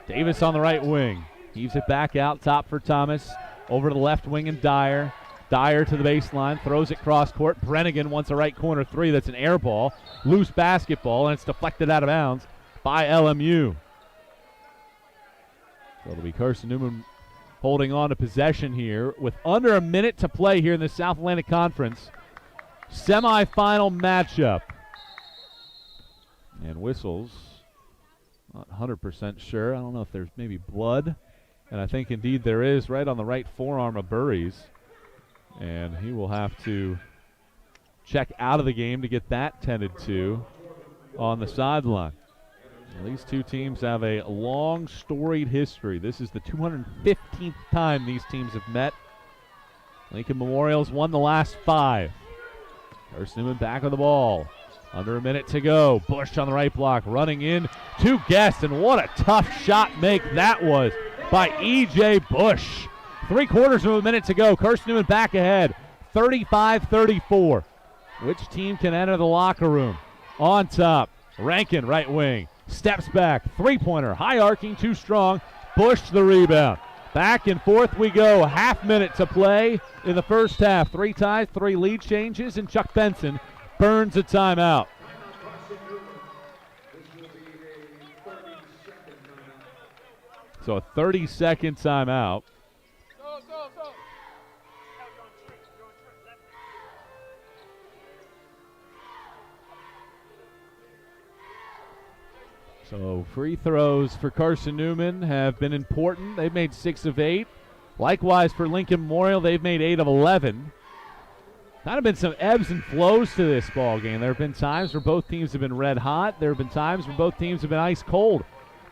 Davis on the right wing. Heaves it back out top for Thomas. Over to the left wing and Dyer. Dyer to the baseline. Throws it cross court. Brennigan wants a right corner three. That's an air ball. Loose basketball, and it's deflected out of bounds by LMU. So it'll be Carson-Newman holding on to possession here with under a minute to play here in the South Atlantic Conference semifinal matchup. And whistles, not 100% sure. I don't know if there's maybe blood. And I think indeed there is right on the right forearm of Burries. And he will have to check out of the game to get that tended to on the sideline. These two teams have a long, storied history. This is the 215th time these teams have met. Lincoln Memorial's won the last 5. Carson-Newman back on the ball. Under a minute to go. Bush on the right block, running in to Guest, and what a tough shot make that was by E.J. Bush. 3/4 of a minute to go. Carson-Newman back ahead, 35-34. Which team can enter the locker room? On top, Rankin, right wing. Steps back, three-pointer, high arcing, too strong. Bush the rebound. Back and forth we go. Half minute to play in the first half. 3 ties, 3 lead changes, and Chuck Benson burns a timeout. So a 30-second timeout. So free throws for Carson-Newman have been important. They've made 6 of 8. Likewise for Lincoln Memorial, they've made 8 of 11. Kind of been some ebbs and flows to this ball game. There have been times where both teams have been red hot. There have been times where both teams have been ice cold.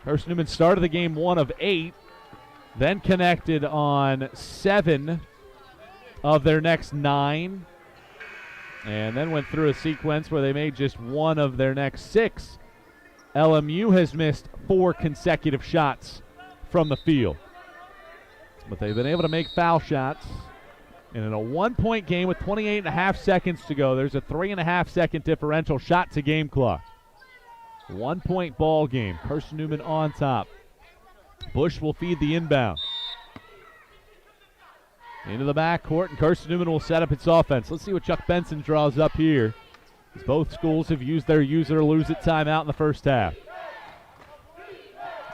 Carson-Newman started the game 1 of 8, then connected on 7 of their next 9, and then went through a sequence where they made just 1 of their next 6. LMU has missed 4 consecutive shots from the field, but they've been able to make foul shots. And in a 1-point game with 28.5 seconds to go, there's a 3.5-second differential shot to game clock. 1-point ball game. Carson-Newman on top. Bush will feed the inbound. Into the backcourt, and Carson-Newman will set up its offense. Let's see what Chuck Benson draws up here, as both schools have used their use it or lose it timeout in the first half.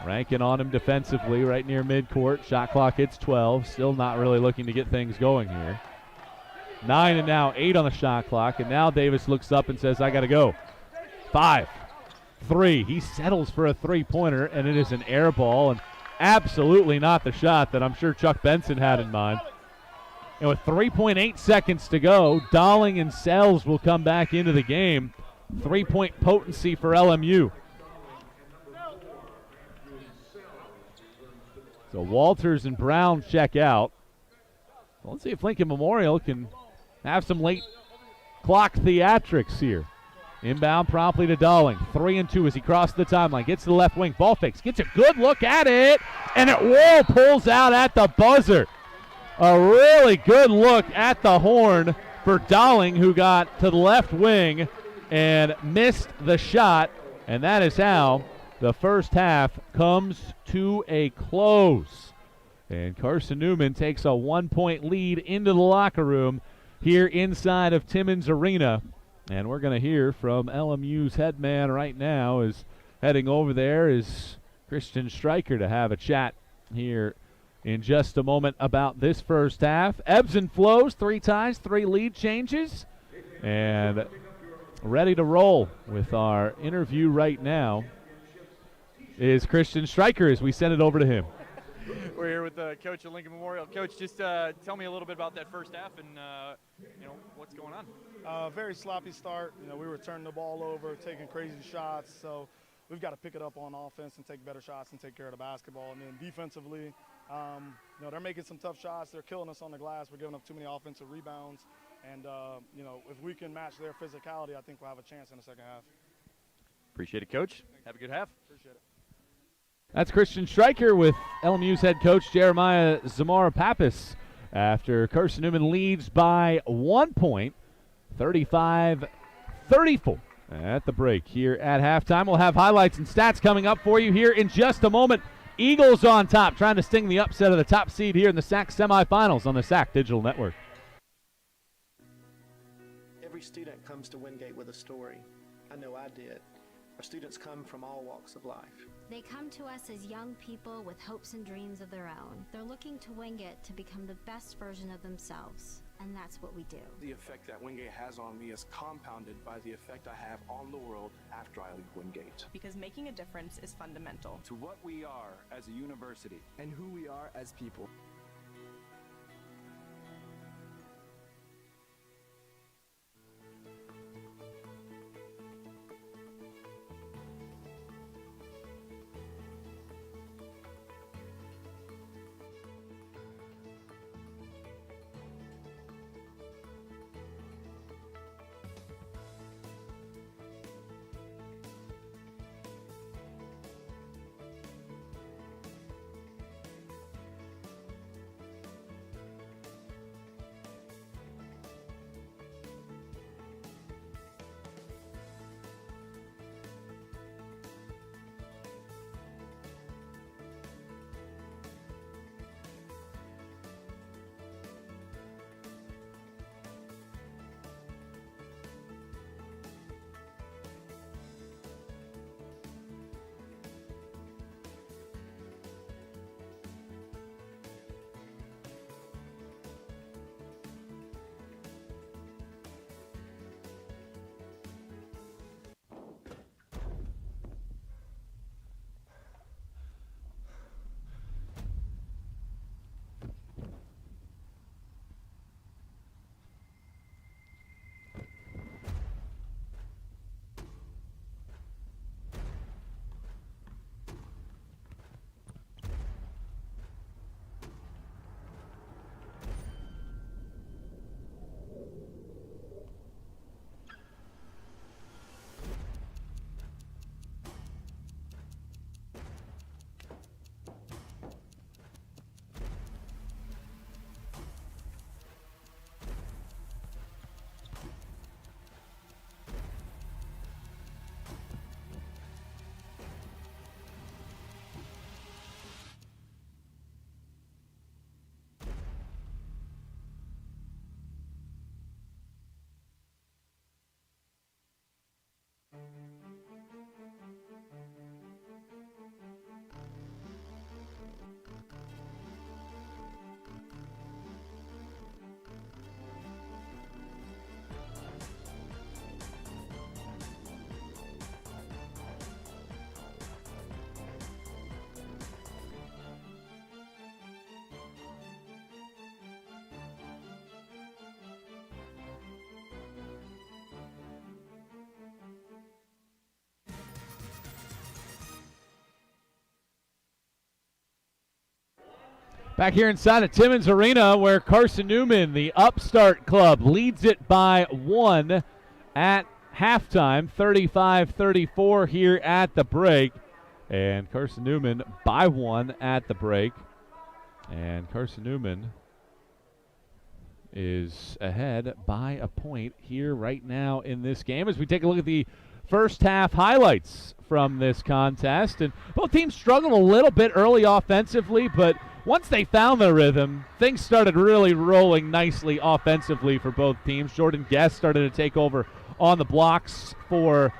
Rankin on him defensively right near midcourt. Shot clock hits 12. Still not really looking to get things going here. 9 and now 8 on the shot clock, and now Davis looks up and says, I got to go. 5, 3. He settles for a three-pointer, and it is an air ball, and absolutely not the shot that I'm sure Chuck Benson had in mind. And with 3.8 seconds to go, Dolling and Sells will come back into the game. 3-point potency for LMU. So Walters and Brown check out. Well, let's see if Lincoln Memorial can have some late clock theatrics here. Inbound promptly to Dolling. 3 and 2 as he crosses the timeline. Gets to the left wing. Ball fakes. Gets a good look at it. And it pulls out at the buzzer. A really good look at the horn for Dolling, who got to the left wing and missed the shot. And that is how the first half comes to a close. And Carson-Newman takes a 1-point lead into the locker room here inside of Timmons Arena. And we're going to hear from LMU's head man right now. Is heading over there is Christian Stryker to have a chat here in just a moment about this first half. Ebbs and flows, 3 ties, 3 lead changes. And ready to roll with our interview right now is Christian Stryker as we send it over to him. We're here with the coach of Lincoln Memorial. Coach, just tell me a little bit about that first half and what's going on. Very sloppy start. We were turning the ball over, taking crazy shots. So we've got to pick it up on offense and take better shots and take care of the basketball. And then defensively, they're making some tough shots. They're killing us on the glass. We're giving up too many offensive rebounds. And if we can match their physicality, I think we'll have a chance in the second half. Appreciate it, Coach. Have a good half. Appreciate it. That's Christian Stryker with LMU's head coach Jeremiah Zamora-Pappas after Carson-Newman leads by 1 point, 35-34. at the break here at halftime. We'll have highlights and stats coming up for you here in just a moment. Eagles on top, trying to sting the upset of the top seed here in the SAC semifinals on the SAC Digital Network. Every student comes to Wingate with a story. I know I did. Our students come from all walks of life. They come to us as young people with hopes and dreams of their own. They're looking to Wingate to become the best version of themselves, and that's what we do. The effect that Wingate has on me is compounded by the effect I have on the world after I leave Wingate. Because making a difference is fundamental To what we are as a university and who we are as people. Back here inside of Timmons Arena, where Carson-Newman, the upstart club, leads it by 1 at halftime, 35-34 here at the break. And Carson-Newman by 1 at the break. And Carson-Newman is ahead by a point here right now in this game as we take a look at the first half highlights from this contest. And both teams struggled a little bit early offensively, but once they found their rhythm, things started really rolling nicely offensively for both teams. Jordan Guest started to take over on the blocks for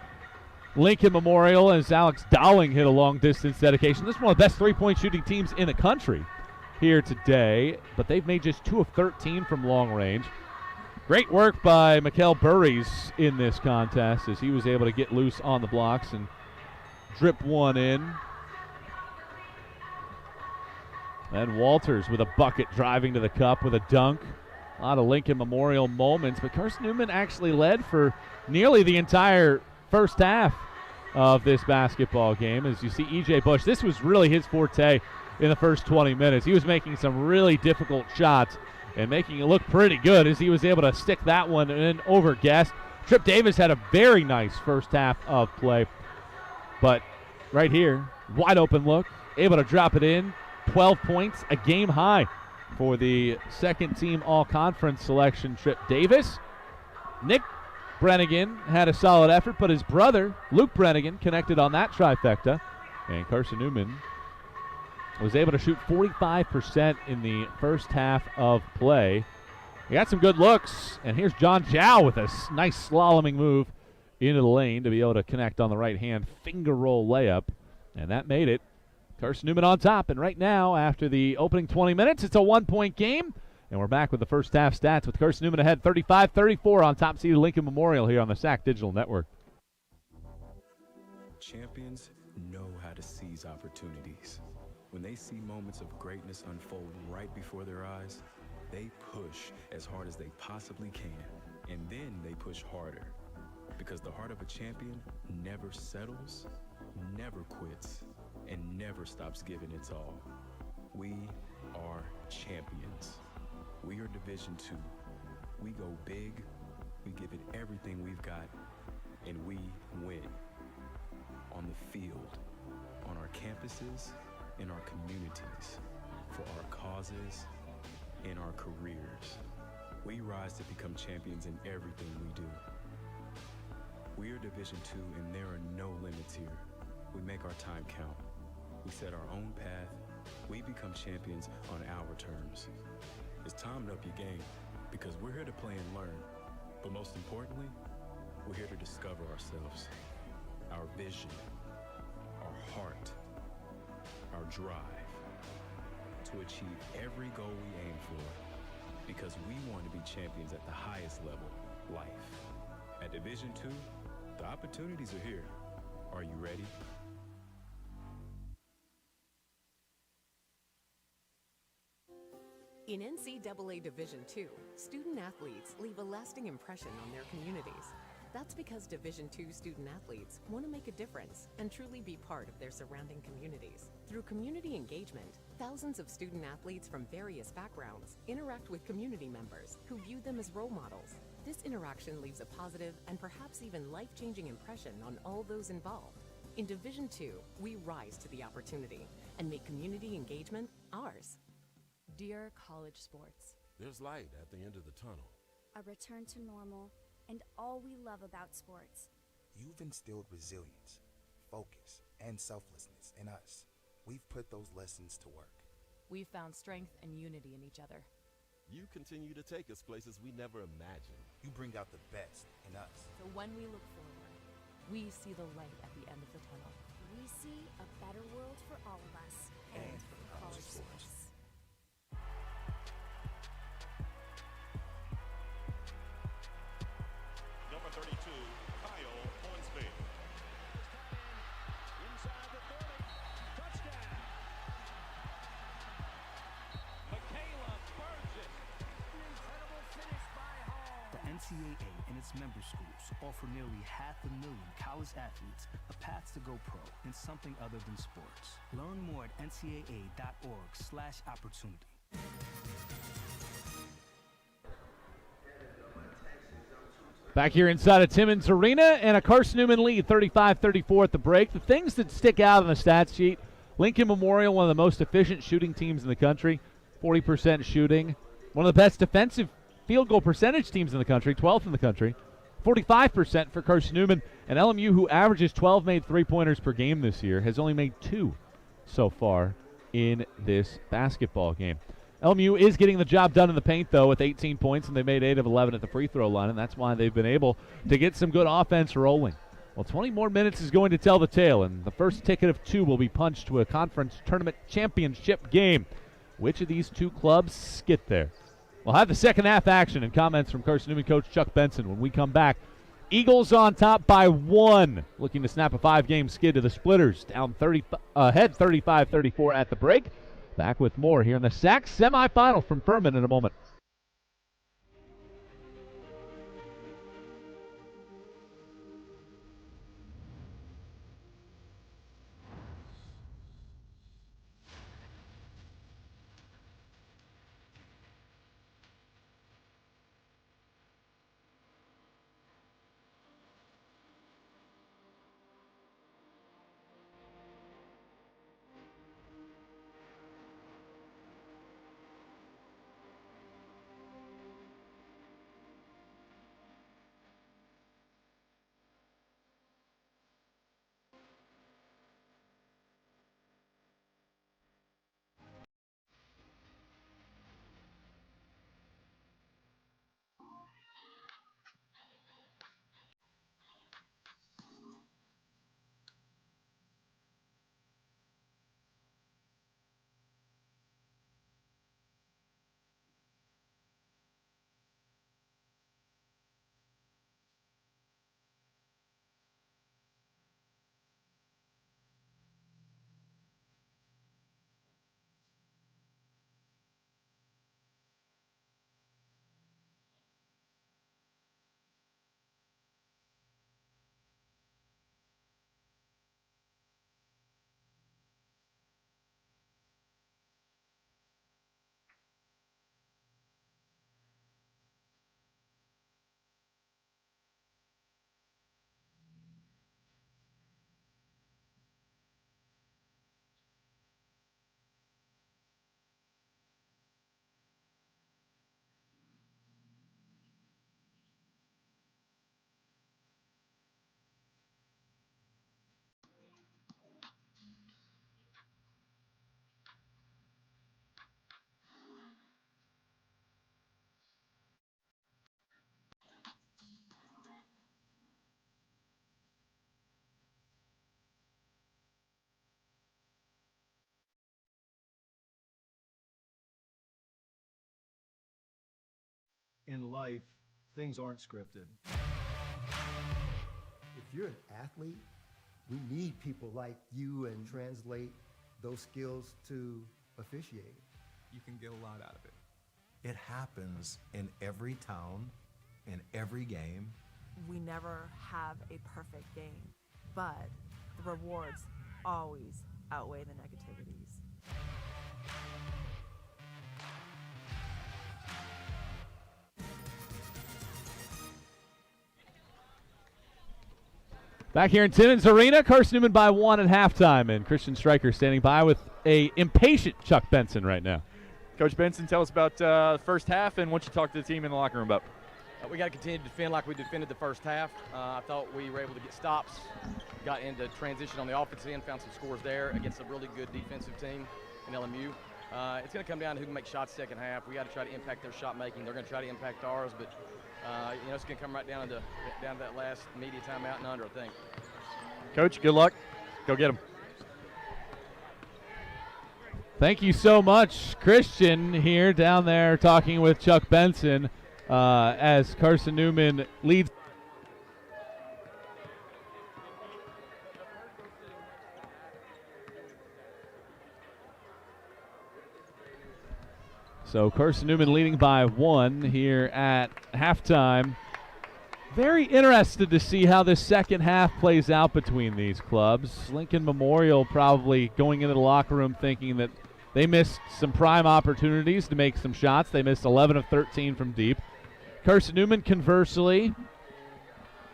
Lincoln Memorial as Alex Dowling hit a long-distance dedication. This is one of the best three-point shooting teams in the country here today, but they've made just 2 of 13 from long range. Great work by Mikael Burries in this contest as he was able to get loose on the blocks and drip one in. And Walters with a bucket driving to the cup with a dunk. A lot of Lincoln Memorial moments, but Carson-Newman actually led for nearly the entire first half of this basketball game. As you see E.J. Bush, this was really his forte in the first 20 minutes. He was making some really difficult shots and making it look pretty good as he was able to stick that one in over Guest. Trip Davis had a very nice first half of play, but right here, wide open look, able to drop it in. 12 points, a game high for the second team all-conference selection, Trip Davis. Nick Brennigan had a solid effort, but his brother, Luke Brennigan, connected on that trifecta. And Carson-Newman was able to shoot 45% in the first half of play. He got some good looks, and here's John Chow with a nice slaloming move into the lane to be able to connect on the right-hand finger roll layup, and that made it. Carson-Newman on top, and right now, after the opening 20 minutes, it's a one-point game. And we're back with the first half stats with Carson-Newman ahead 35-34 on top-seeded Lincoln Memorial here on the SAC Digital Network. Champions know how to seize opportunities. When they see moments of greatness unfold right before their eyes, they push as hard as they possibly can, and then they push harder. Because the heart of a champion never settles, never quits, and never stops giving its all. We are champions. We are Division II. We go big, we give it everything we've got, and we win. On the field, on our campuses, in our communities, for our causes, in our careers. We rise to become champions in everything we do. We are Division II, and there are no limits here. We make our time count. We set our own path. We become champions on our terms. It's time to up your game, because we're here to play and learn. But most importantly, we're here to discover ourselves, our vision, our heart, our drive, to achieve every goal we aim for, because we want to be champions at the highest level, life. At Division II, the opportunities are here. Are you ready? In NCAA Division II, student athletes leave a lasting impression on their communities. That's because Division II student athletes want to make a difference and truly be part of their surrounding communities. Through community engagement, thousands of student athletes from various backgrounds interact with community members who view them as role models. This interaction leaves a positive and perhaps even life-changing impression on all those involved. In Division II, we rise to the opportunity and make community engagement ours. Dear college sports, there's light at the end of the tunnel. A return to normal, and all we love about sports. You've instilled resilience, focus, and selflessness in us. We've put those lessons to work. We've found strength and unity in each other. You continue to take us places we never imagined. You bring out the best in us. So when we look forward, we see the light at the end of the tunnel. We see a better world for all of us. And for college sports. Number 32, Kyle Hornsby. Inside the 30. Touchdown. Michaela Burgess. An incredible finish by Hall. The NCAA and its member schools offer nearly 500,000 college athletes a path to go pro in something other than sports. Learn more at ncaa.org/opportunity. Back here inside of Timmons Arena, and a Carson-Newman lead, 35-34 at the break. The things that stick out on the stat sheet, Lincoln Memorial, one of the most efficient shooting teams in the country, 40% shooting. One of the best defensive field goal percentage teams in the country, 12th in the country. 45% for Carson-Newman, and LMU, who averages 12 made three-pointers per game this year, has only made 2 so far in this basketball game. LMU is getting the job done in the paint, though, with 18 points, and they made 8 of 11 at the free throw line, and that's why they've been able to get some good offense rolling. Well, 20 more minutes is going to tell the tale, and the first ticket of 2 will be punched to a conference tournament championship game. Which of these two clubs get there? We'll have the second half action and comments from Carson-Newman coach Chuck Benson when we come back. Eagles on top by 1, looking to snap a 5-game skid to the Splitters, down ahead 35-34 at the break. Back with more here in the SAC semifinal from Furman in a moment. in life, things aren't scripted. If you're an athlete, we need people like you and translate those skills to officiating. You can get a lot out of it. It happens in every town, in every game. We never have a perfect game, but the rewards always outweigh the negativities. Back here in Timmons Arena, Carson-Newman by 1 at halftime, and Christian Stryker standing by with a impatient Chuck Benson right now. Coach Benson, tell us about the first half and what you talked to the team in the locker room about. We got to continue to defend like we defended the first half. I thought we were able to get stops, got into transition on the offensive end, found some scores there against a really good defensive team in LMU. It's going to come down to who can make shots second half. We got to try to impact their shot making. They're going to try to impact ours, but it's going to come right down to that last media timeout and under, I think. Coach, good luck. Go get them. Thank you so much, Christian, here down there talking with Chuck Benson as Carson-Newman leads. So Carson-Newman leading by 1 here at halftime. Very interested to see how this second half plays out between these clubs. Lincoln Memorial probably going into the locker room thinking that they missed some prime opportunities to make some shots. They missed 11 of 13 from deep. Carson-Newman, conversely,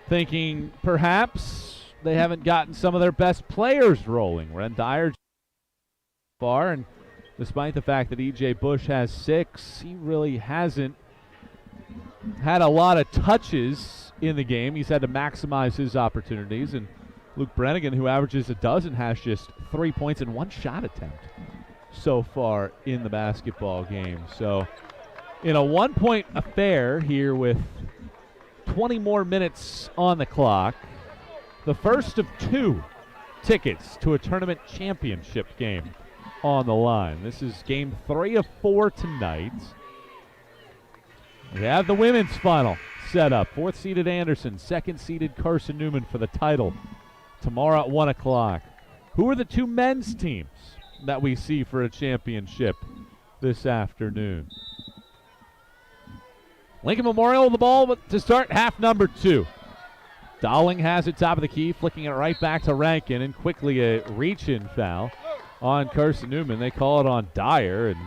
thinking perhaps they haven't gotten some of their best players rolling. Ren Dyer far, and despite the fact that E.J. Bush has 6, he really hasn't had a lot of touches in the game. He's had to maximize his opportunities, and Luke Brennigan, who averages a dozen, has just 3 points and 1 shot attempt so far in the basketball game. So in a 1-point affair here with 20 more minutes on the clock, the first of 2 tickets to a tournament championship game on the line. This is game 3 of 4 tonight. We have the women's final set up. 4th-seeded Anderson, 2nd-seeded Carson-Newman for the title tomorrow at 1 o'clock. Who are the 2 men's teams that we see for a championship this afternoon? Lincoln Memorial the ball to start half number 2. Dowling has it top of the key, flicking it right back to Rankin, and quickly a reach-in foul on Carson-Newman. They call it on Dyer, and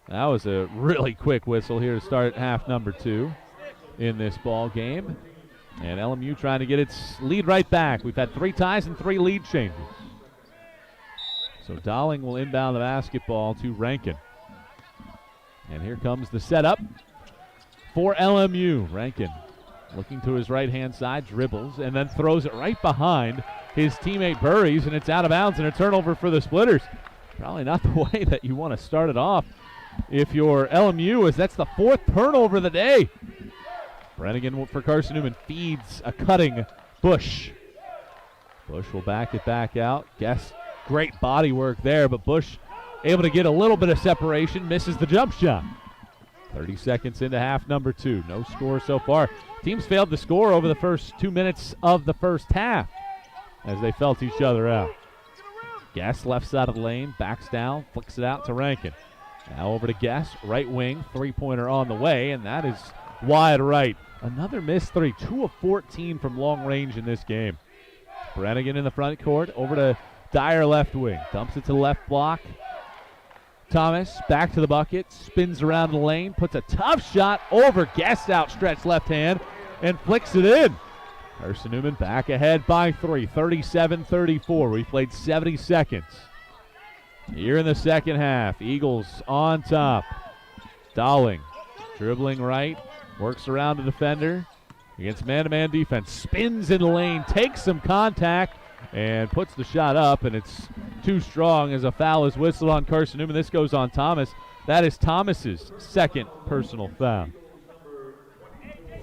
that was a really quick whistle here to start half number 2 in this ball game. And LMU trying to get its lead right back. We've had 3 ties and 3 lead changes. So Dowling will inbound the basketball to Rankin. And here comes the setup for LMU. Rankin looking to his right-hand side, dribbles, and then throws it right behind his teammate Burries, and it's out of bounds and a turnover for the Splitters. Probably not the way that you want to start it off if you're LMU, as that's the 4th turnover of the day. Brennigan for Carson-Newman feeds a cutting Bush. Bush will back it back out. Guess great body work there, but Bush able to get a little bit of separation, misses the jump shot. 30 seconds into half number 2. No score so far. Teams failed to score over the first 2 minutes of the first half as they felt each other out. Guess left side of the lane, backs down, flicks it out to Rankin. Now over to Guess, right wing, 3-pointer on the way, and that is wide right. Another missed 3, 2 of 14 from long range in this game. Brennigan in the front court, over to Dyer left wing, dumps it to the left block. Thomas back to the bucket, spins around the lane, puts a tough shot over Guess, outstretched left hand, and flicks it in. Carson-Newman back ahead by 3, 37-34. We played 70 seconds. Here in the second half, Eagles on top. Dowling dribbling right, works around the defender against man-to-man defense, spins in the lane, takes some contact, and puts the shot up, and it's too strong as a foul is whistled on Carson-Newman. This goes on Thomas. That is Thomas's 2nd personal foul.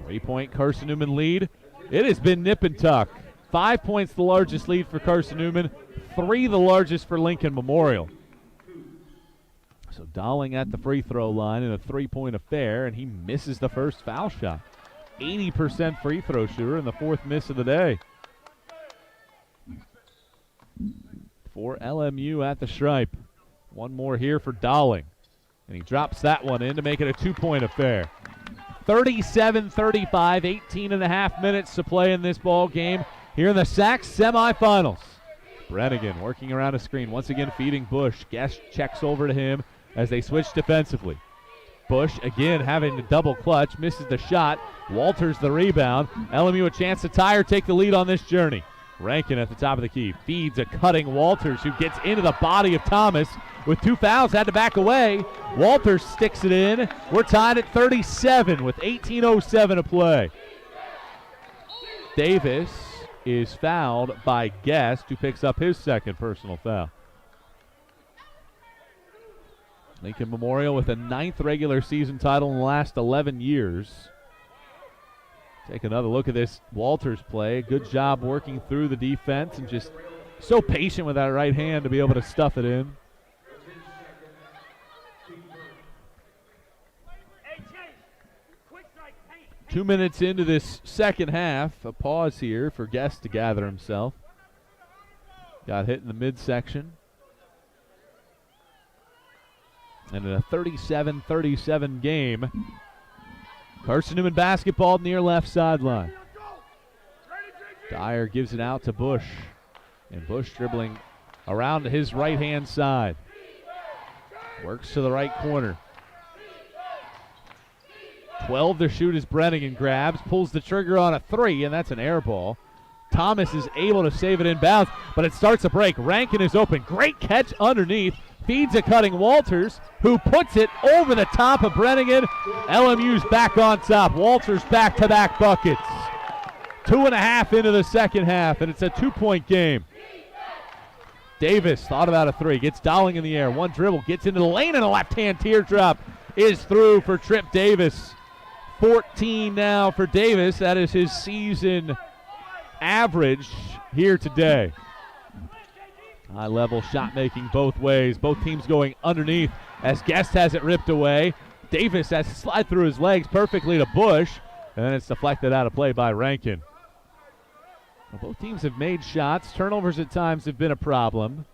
3-point Carson-Newman lead. It has been nip and tuck. 5 points the largest lead for Carson-Newman, 3 the largest for Lincoln Memorial. So Dowling at the free throw line in a three-point affair, and he misses the first foul shot. 80% free throw shooter and the fourth miss of the day. For LMU at the stripe. One more here for Dowling. And he drops that one in to make it a two-point affair. 37-35, 18 and a half minutes to play in this ball game here in the SAC semifinals. Brannigan working around a screen, once again feeding Bush. Guest checks over to him as they switch defensively. Bush again having to double clutch, misses the shot. Walters the rebound. LMU a chance to tie or take the lead on this journey. Rankin at the top of the key feeds a cutting Walters, who gets into the body of Thomas with two fouls, had to back away. Walters sticks it in. We're tied at 37 with 18:07 to play. Davis is fouled by Guest, who picks up his second personal foul. Lincoln Memorial with a 9th regular season title in the last 11 years. Take another look at this Walters play. Good job working through the defense and just so patient with that right hand to be able to stuff it in. Two minutes into this second half, a pause here for Guest to gather himself. Got hit in the midsection. And in a 37-37 game, Carson-Newman basketball near left sideline. Dyer gives it out to Bush. And Bush dribbling around to his right-hand side. Works to the right corner. 12 to shoot as Brannigan grabs, pulls the trigger on a three, and that's an air ball. Thomas is able to save it inbounds, but it starts a break. Rankin is open. Great catch underneath. Feeds a cutting Walters, who puts it over the top of Brannigan. LMU's back on top. Walters back-to-back buckets. 2.5 into the second half, and it's a two-point game. Davis thought about a three. Gets Dowling in the air. One dribble. Gets into the lane, and a left-hand teardrop is through for Trip Davis. 14 now for Davis. That is his season average here today. High-level shot making both ways. Both teams going underneath as Guest has it ripped away. Davis has to slide through his legs perfectly to Bush, and then it's deflected out of play by Rankin. Well, both teams have made shots. Turnovers at times have been a problem.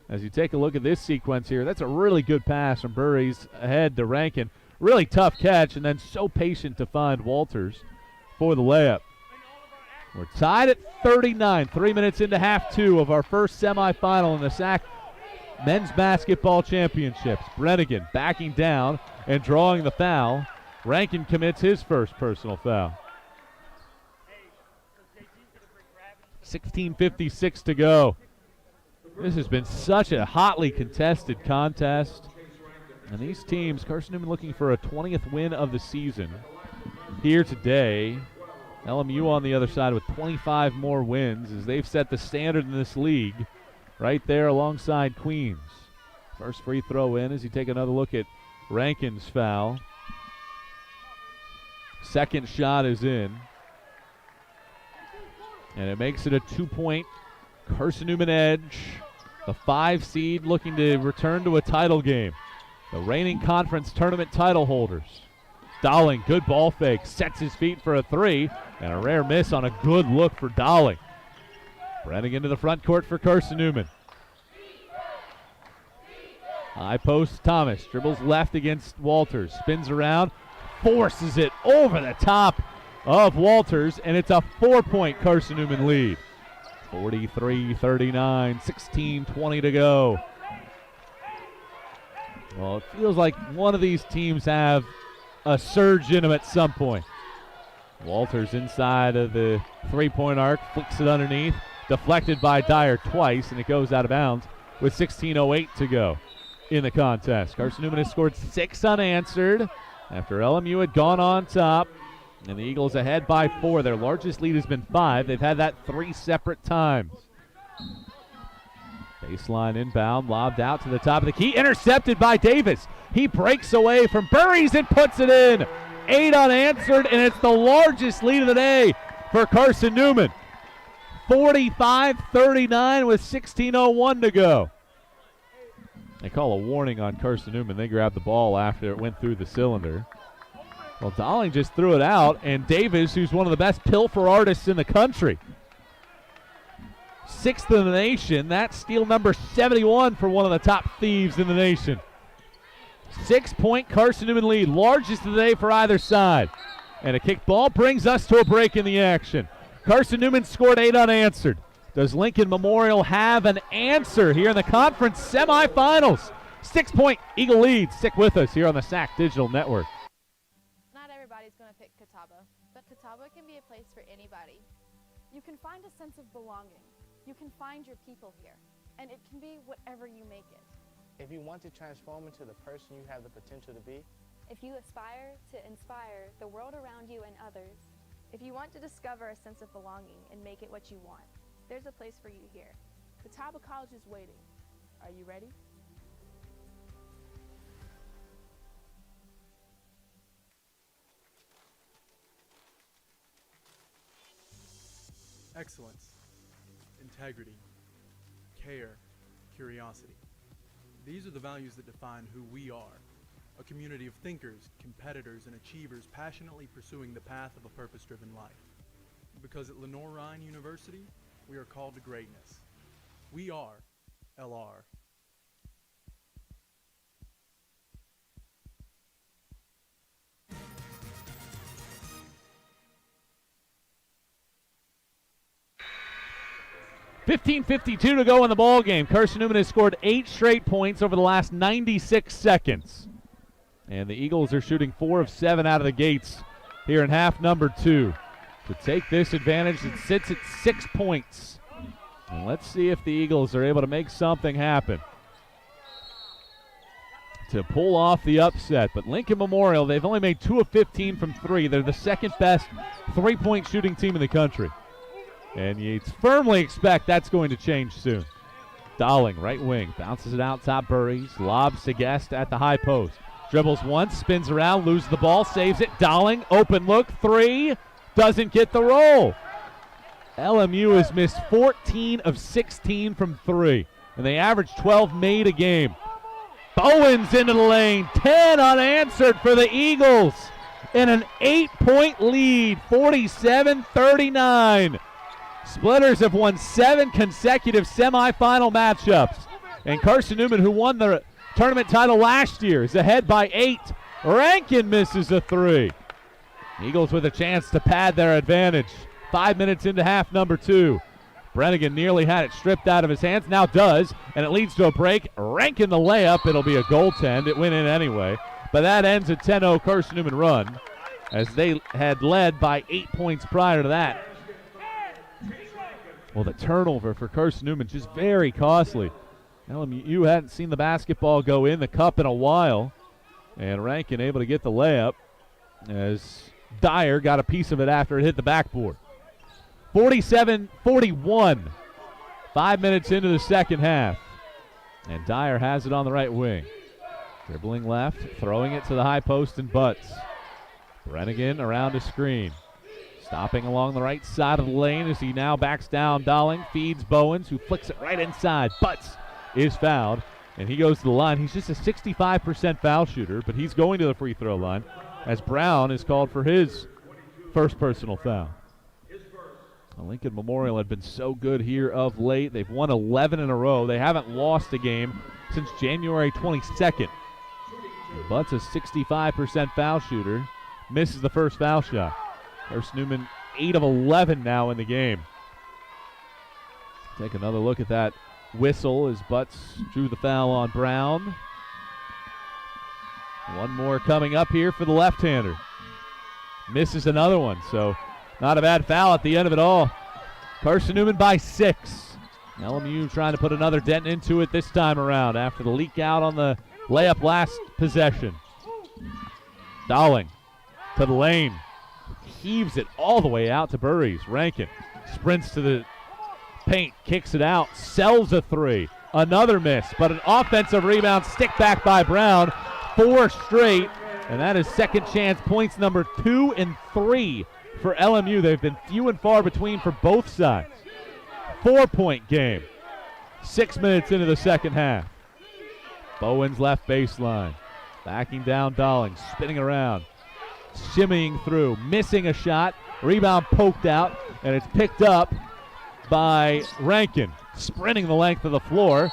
As you take a look at this sequence here, that's a really good pass from Burries ahead to Rankin. Really tough catch, and then so patient to find Walters for the layup. We're tied at 39, 3 minutes into half two of our first semifinal in the SAC Men's Basketball Championships. Brannigan backing down and drawing the foul. Rankin commits his first personal foul. 16:56 to go. This has been such a hotly contested contest. And these teams, Carson-Newman looking for a 20th win of the season here today. LMU on the other side with 25 more wins as they've set the standard in this league right there alongside Queens. First free throw in as you take another look at Rankin's foul. Second shot is in. And it makes it a 2-point Carson-Newman edge. The 5 seed looking to return to a title game. The reigning conference tournament title holders. Dowling, good ball fake, sets his feet for a three, and a rare miss on a good look for Dowling. Brannigan to the front court for Carson-Newman. High post, Thomas dribbles left against Walters, spins around, forces it over the top of Walters, and it's a 4-point Carson-Newman lead. 43-39, 16:20 to go. Well, it feels like one of these teams have a surge in them at some point. Walters inside of the three-point arc, flicks it underneath, deflected by Dyer twice, and it goes out of bounds with 16:08 to go in the contest. Carson-Newman has scored 6 unanswered after LMU had gone on top, and the Eagles ahead by 4. Their largest lead has been 5. They've had that 3 separate times. Baseline inbound, lobbed out to the top of the key, intercepted by Davis. He breaks away from Burries and puts it in. 8 unanswered, and it's the largest lead of the day for Carson-Newman. 45-39 with 16:01 to go. They call a warning on Carson-Newman. They grabbed the ball after it went through the cylinder. Well, Dowling just threw it out, and Davis, who's one of the best pilfer artists in the country, 6th in the nation. That's steal number 71 for one of the top thieves in the nation. 6-point Carson-Newman lead, largest of the day for either side. And a kick ball brings us to a break in the action. Carson-Newman scored 8 unanswered. Does Lincoln Memorial have an answer here in the conference semifinals? 6-point Eagle lead. Stick with us here on the SAC Digital Network. Not everybody's going to pick Catawba, but Catawba can be a place for anybody. You can find a sense of belonging. You can find your people here, and it can be whatever you make it. If you want to transform into the person you have the potential to be, if you aspire to inspire the world around you and others, if you want to discover a sense of belonging and make it what you want, there's a place for you here. Catawba College is waiting. Are you ready? Excellence, integrity, care, curiosity. These are the values that define who we are. A community of thinkers, competitors, and achievers passionately pursuing the path of a purpose-driven life. Because at Lenoir-Rhyne University, we are called to greatness. We are LR. .52 to go in the ball game. Carson-Newman has scored 8 straight points over the last 96 seconds. And the Eagles are shooting 4 of 7 out of the gates here in half number 2. To take this advantage, it sits at 6 points. And let's see if the Eagles are able to make something happen to pull off the upset. But Lincoln Memorial, they've only made 2 of 15 from 3. They're the second best 3-point shooting team in the country. And you firmly expect that's going to change soon. Dowling, right wing, bounces it out top Burries, lobs to Guest at the high post. Dribbles once, spins around, loses the ball, saves it. Dowling, open look, 3, doesn't get the roll. LMU has missed 14 of 16 from 3, and they average 12 made a game. Bowens into the lane, 10 unanswered for the Eagles in an 8-point lead, 47-39. Splitters have won 7 consecutive semifinal matchups, and Carson-Newman, who won the tournament title last year, is ahead by 8. Rankin misses a 3. Eagles with a chance to pad their advantage. 5 minutes into half number 2. Brennigan nearly had it stripped out of his hands, now does, and it leads to a break. Rankin the layup, it'll be a goaltend. It went in anyway, but that ends a 10-0 Carson-Newman run, as they had led by 8 points prior to that. Well, the turnover for Carson-Newman just very costly. LMU hadn't seen the basketball go in the cup in a while, and Rankin able to get the layup as Dyer got a piece of it after it hit the backboard. 47-41, 5 minutes into the second half, and Dyer has it on the right wing. Dribbling left, throwing it to the high post and butts. Brennigan around a screen. Stopping along the right side of the lane as he now backs down. Dowling feeds Bowens, who flicks it right inside. Butts is fouled, and he goes to the line. He's just a 65% foul shooter, but he's going to the free throw line as Brown is called for his first personal foul. Lincoln Memorial had been so good here of late. They've won 11 in a row. They haven't lost a game since January 22nd. Butts, a 65% foul shooter, misses the first foul shot. Carson-Newman 8 of 11 now in the game. Take another look at that whistle as Butts drew the foul on Brown. One more coming up here for the left-hander. Misses another one, so not a bad foul at the end of it all. Carson-Newman by 6. LMU trying to put another dent into it this time around after the leak out on the layup last possession. Dowling to the lane. Heaves it all the way out to Burries. Rankin sprints to the paint, kicks it out, sells a 3. Another miss, but an offensive rebound, stick back by Brown. 4 straight, and that is second chance points number 2 and 3 for LMU. They've been few and far between for both sides. 4-point game. 6 minutes into the second half. Bowens left baseline. Backing down Dowling, spinning around, shimmying through, missing a shot. Rebound poked out, and it's picked up by Rankin, sprinting the length of the floor,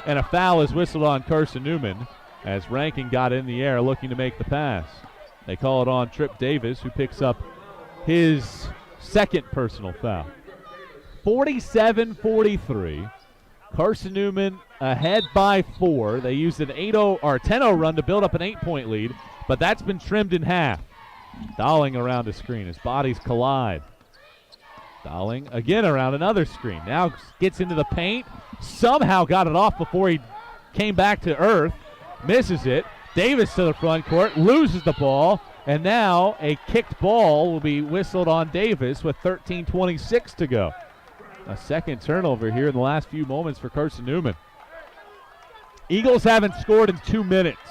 and a foul is whistled on Carson-Newman as Rankin got in the air looking to make the pass. They call it on Trip Davis, who picks up his second personal foul. 47-43. Carson-Newman ahead by 4. They used an 8-0 or 10-0 run to build up an 8-point lead, but that's been trimmed in half. Dowling around a screen. His bodies collide. Dowling again around another screen. Now gets into the paint. Somehow got it off before he came back to earth. Misses it. Davis to the front court. Loses the ball. And now a kicked ball will be whistled on Davis with 13:26 to go. A second turnover here in the last few moments for Carson-Newman. Eagles haven't scored in 2 minutes.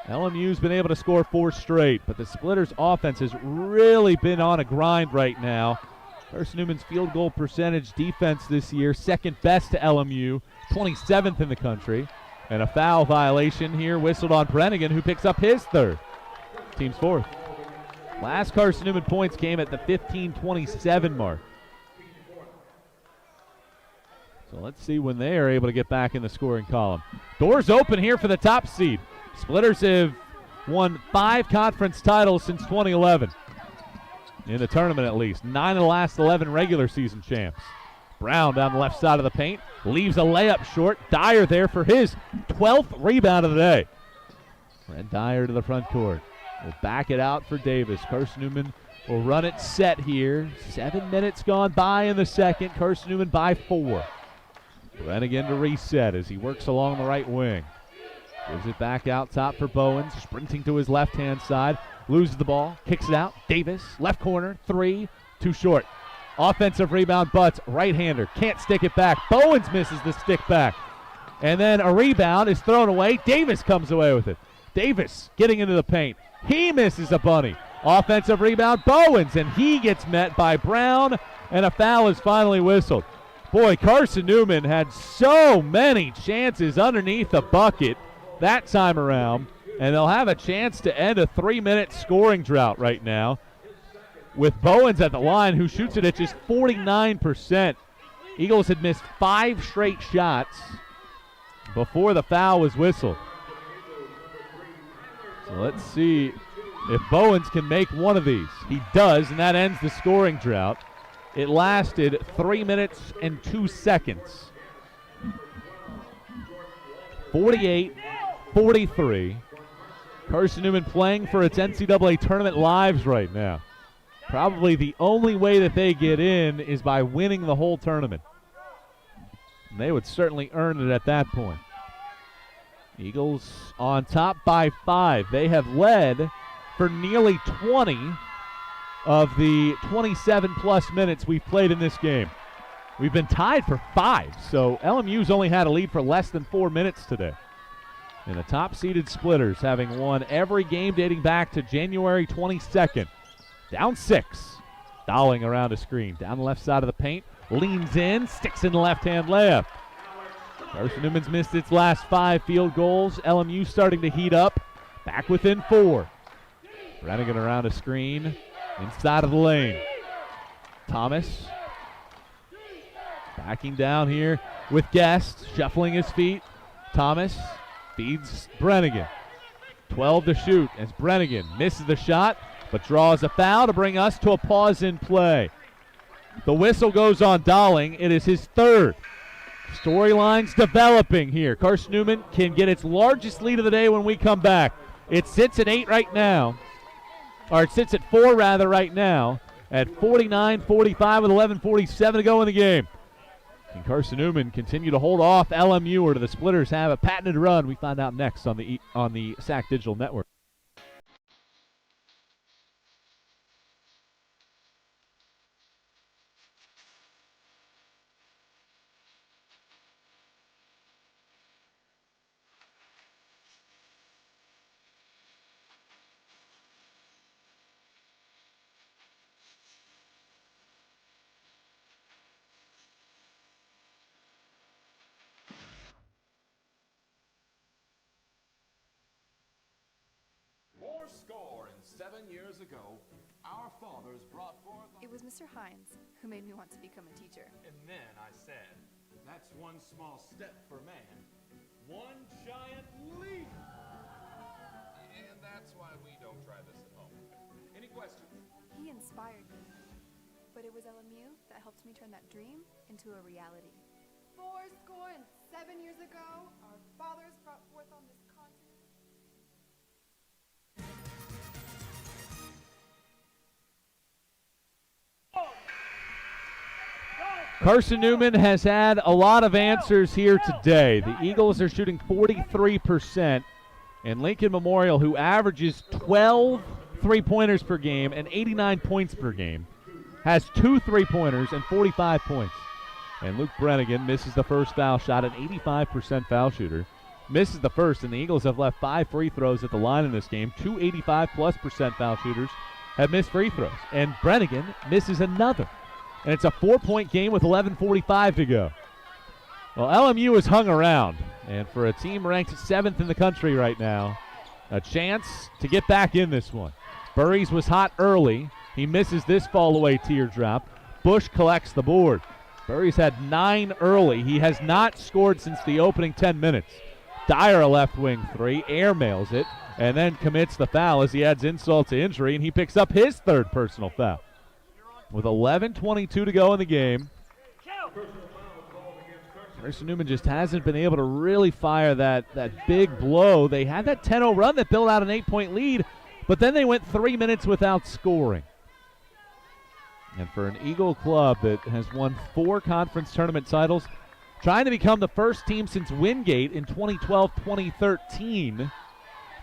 LMU's been able to score 4 straight, but the Splitters' offense has really been on a grind right now. Carson-Newman's field goal percentage defense this year, second best to LMU, 27th in the country. And a foul violation here whistled on Brennigan, who picks up his third. Team's fourth. Last Carson-Newman points came at the 15:27 mark. So let's see when they are able to get back in the scoring column. Doors open here for the top seed. Splitters have won 5 conference titles since 2011. In the tournament at least. 9 of the last 11 regular season champs. Brown down the left side of the paint. Leaves a layup short. Dyer there for his 12th rebound of the day. Red Dyer to the front court. Will back it out for Davis. Carson-Newman will run it set here. 7 minutes gone by in the second. Carson-Newman by 4. Brennigan to reset as he works along the right wing. Gives it back out top for Bowens, sprinting to his left-hand side. Loses the ball, kicks it out. Davis, left corner, 3, too short. Offensive rebound, Butts, right-hander, can't stick it back. Bowens misses the stick back. And then a rebound is thrown away. Davis comes away with it. Davis getting into the paint. He misses a bunny. Offensive rebound, Bowens, and he gets met by Brown, and a foul is finally whistled. Boy, Carson-Newman had so many chances underneath the bucket that time around, and they'll have a chance to end a 3-minute scoring drought right now with Bowens at the line, who shoots it at just 49%. Eagles had missed 5 straight shots before the foul was whistled. So let's see if Bowens can make one of these. He does, and that ends the scoring drought. It lasted 3 minutes and 2 seconds. 48-43. Carson-Newman playing for its NCAA tournament lives right now. Probably the only way that they get in is by winning the whole tournament. And they would certainly earn it at that point. Eagles on top by 5. They have led for nearly 20 of the 27-plus minutes we've played in this game. We've been tied for 5, so LMU's only had a lead for less than 4 minutes today. And the top-seeded Splitters, having won every game dating back to January 22nd. Down 6. Dowling around a screen. Down the left side of the paint. Leans in. Sticks in the left-hand layup. Carson-Newman's missed its last 5 field goals. LMU starting to heat up. Back within 4. Brennigan around a screen. Inside of the lane. Thomas. Backing down here with Guest. Shuffling his feet. Thomas feeds Brennigan. 12 to shoot as Brennigan misses the shot, but draws a foul to bring us to a pause in play. The whistle goes on Dowling. It is his 3rd. Storylines developing here. Carson-Newman can get its largest lead of the day when we come back. It sits at 8 right now. Or it sits at 4 rather right now at 49-45 with 11:47 to go in the game. Can Carson-Newman continue to hold off LMU, or do the Splitters have a patented run? We find out next on the SAC Digital Network. 7 years ago, our fathers brought forth... It was Mr. Hines who made me want to become a teacher. And then I said, that's one small step for man, one giant leap. And that's why we don't try this at home. Any questions? He inspired me. But it was LMU that helped me turn that dream into a reality. 7 years ago, our fathers brought forth on this continent. Carson-Newman has had a lot of answers here today. The Eagles are shooting 43%, and Lincoln Memorial, who averages 12 three-pointers per game and 89 points per game, has 2 3-pointers and 45 points. And Luke Brennigan misses the first foul shot, an 85% foul shooter. Misses the first, and the Eagles have left 5 free throws at the line in this game. 2 85+% foul shooters have missed free throws. And Brennigan misses another. And it's a 4-point game with 11:45 to go. Well, LMU has hung around, and for a team ranked 7th in the country right now, a chance to get back in this one. Burries was hot early. He misses this fall-away teardrop. Bush collects the board. Burries had 9 early. He has not scored since the opening 10 minutes. Dyer, a left wing 3, airmails it, and then commits the foul as he adds insult to injury, and he picks up his 3rd personal foul. With 11:22 to go in the game, Carson-Newman just hasn't been able to really fire that big blow. They had that 10-0 run that built out an 8-point lead, but then they went 3 minutes without scoring. And for an Eagle club that has won 4 conference tournament titles, trying to become the first team since Wingate in 2012-2013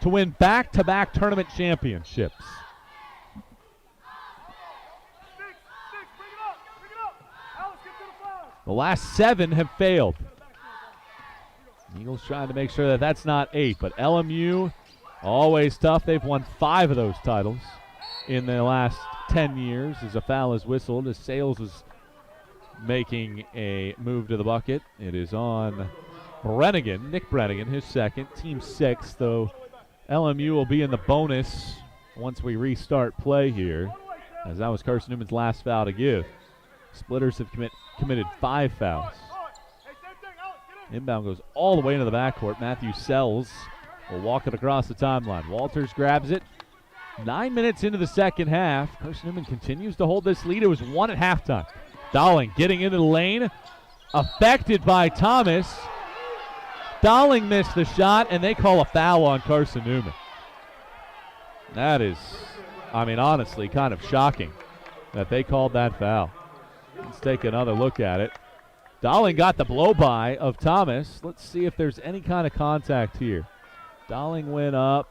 to win back-to-back tournament championships. The last 7 have failed. Eagles trying to make sure that that's not 8, but LMU, always tough. They've won 5 of those titles in the last 10 years as a foul is whistled as Sales is making a move to the bucket. It is on Brennigan, Nick Brennigan, his 2nd, team 6th, though LMU will be in the bonus once we restart play here, as that was Carson-Newman's last foul to give. Splitters have committed 5 fouls. Inbound goes all the way into the backcourt. Matthew Sells will walk it across the timeline. Walters grabs it. 9 minutes into the second half. Carson-Newman continues to hold this lead. It was 1 at halftime. Dowling getting into the lane. Affected by Thomas. Dowling missed the shot, and they call a foul on Carson-Newman. That is, honestly, kind of shocking that they called that foul. Let's take another look at it. Dowling got the blow-by of Thomas. Let's see if there's any kind of contact here. Dowling went up.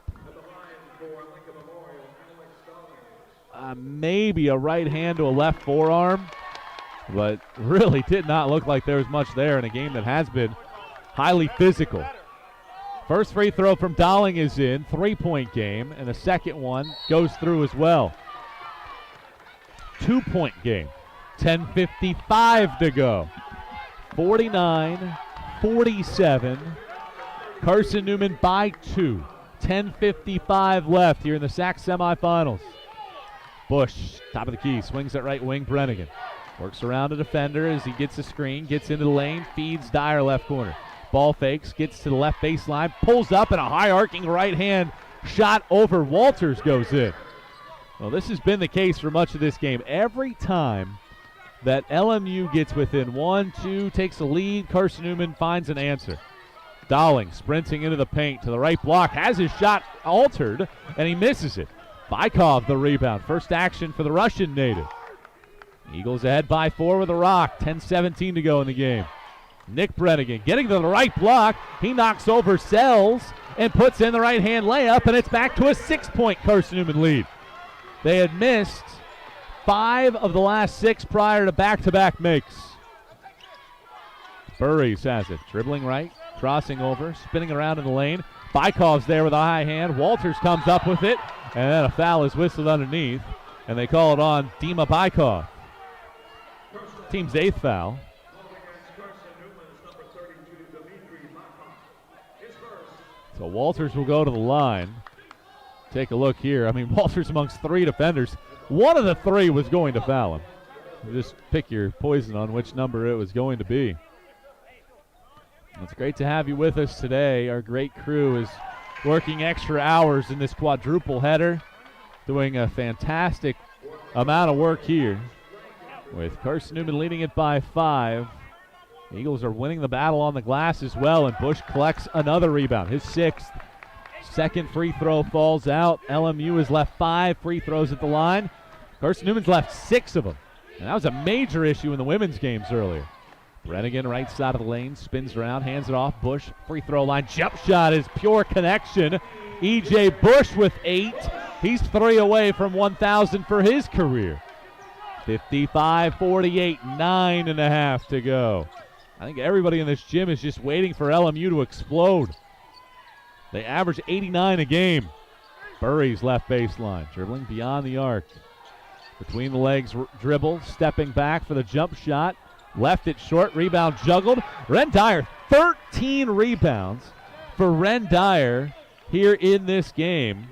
Maybe a right hand to a left forearm, but really did not look like there was much there in a game that has been highly physical. First free throw from Dowling is in, 3-point game, and the second one goes through as well. 2-point game. 10:55 to go. 49-47. Carson-Newman by 2. 10:55 left here in the SAC semifinals. Bush, top of the key, swings at right wing. Brennigan works around a defender as he gets a screen, gets into the lane, feeds Dyer left corner. Ball fakes, gets to the left baseline, pulls up, and a high arcing right hand shot over Walters goes in. Well, this has been the case for much of this game. Every time that LMU gets within 1, 2, takes a lead, Carson-Newman finds an answer. Dowling sprinting into the paint to the right block, has his shot altered, and he misses it. Bykov the rebound. First action for the Russian native. Eagles ahead by 4 with a rock. 10:17 to go in the game. Nick Brennigan getting to the right block. He knocks over Sells and puts in the right-hand layup, and it's back to a 6-point Carson-Newman lead. They had missed 5 of the last 6 prior to back-to-back makes. Burries has it. Dribbling right, crossing over, spinning around in the lane. Bykov's there with a high hand. Walters comes up with it, and then a foul is whistled underneath, and they call it on Dima Bykov. Team's 8th foul. So Walters will go to the line. take a look here. I mean, Walters amongst 3 defenders. One of the 3 was going to foul him. Just pick your poison on which number it was going to be. It's great to have you with us today. Our great crew is working extra hours in this quadruple header, doing a fantastic amount of work here, with Carson-Newman leading it by 5. The Eagles are winning the battle on the glass as well, and Bush collects another rebound, his 6th. Second free throw falls out. LMU has left 5 free throws at the line. Carson-Newman's left 6 of them, and that was a major issue in the women's games earlier. Brennigan, right side of the lane, spins around, hands it off. Bush, free throw line, jump shot is pure connection. E.J. Bush with 8. He's 3 away from 1,000 for his career. 55-48, 9.5 to go. I think everybody in this gym is just waiting for LMU to explode. They average 89 a game. Burry's left baseline, dribbling beyond the arc. Between the legs dribble, stepping back for the jump shot. Left it short, rebound juggled. Ren Dyer, 13 rebounds for Ren Dyer here in this game.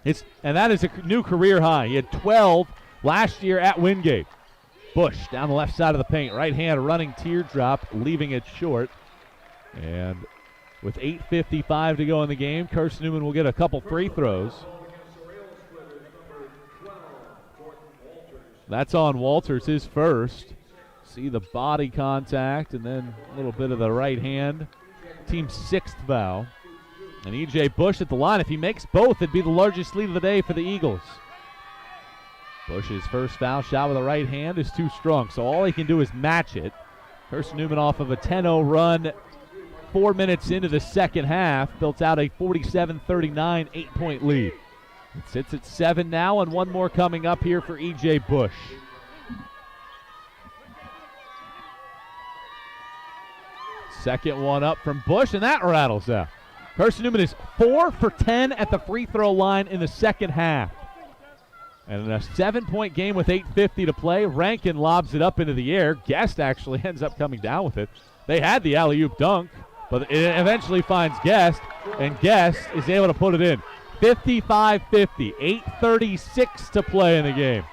And that is a new career high. He had 12 last year at Wingate. Bush down the left side of the paint. Right hand running teardrop, leaving it short. And with 8:55 to go in the game, Carson-Newman will get a couple free throws. That's on Walters, his first. See the body contact and then a little bit of the right hand. Team's 6th foul. And E.J. Bush at the line. If he makes both, it'd be the largest lead of the day for the Eagles. Bush's first foul shot with the right hand is too strong, so all he can do is match it. Carson-Newman off of a 10-0 run 4 minutes into the second half, built out a 47-39 8-point lead. It sits at 7 now, and one more coming up here for E.J. Bush. Second one up from Bush, and that rattles out. Carson-Newman is 4 for 10 at the free throw line in the second half. And in a 7-point game with 8:50 to play, Rankin lobs it up into the air. Guest actually ends up coming down with it. They had the alley-oop dunk, but it eventually finds Guest, and Guest is able to put it in. 55-50, 8:36 to play in the game.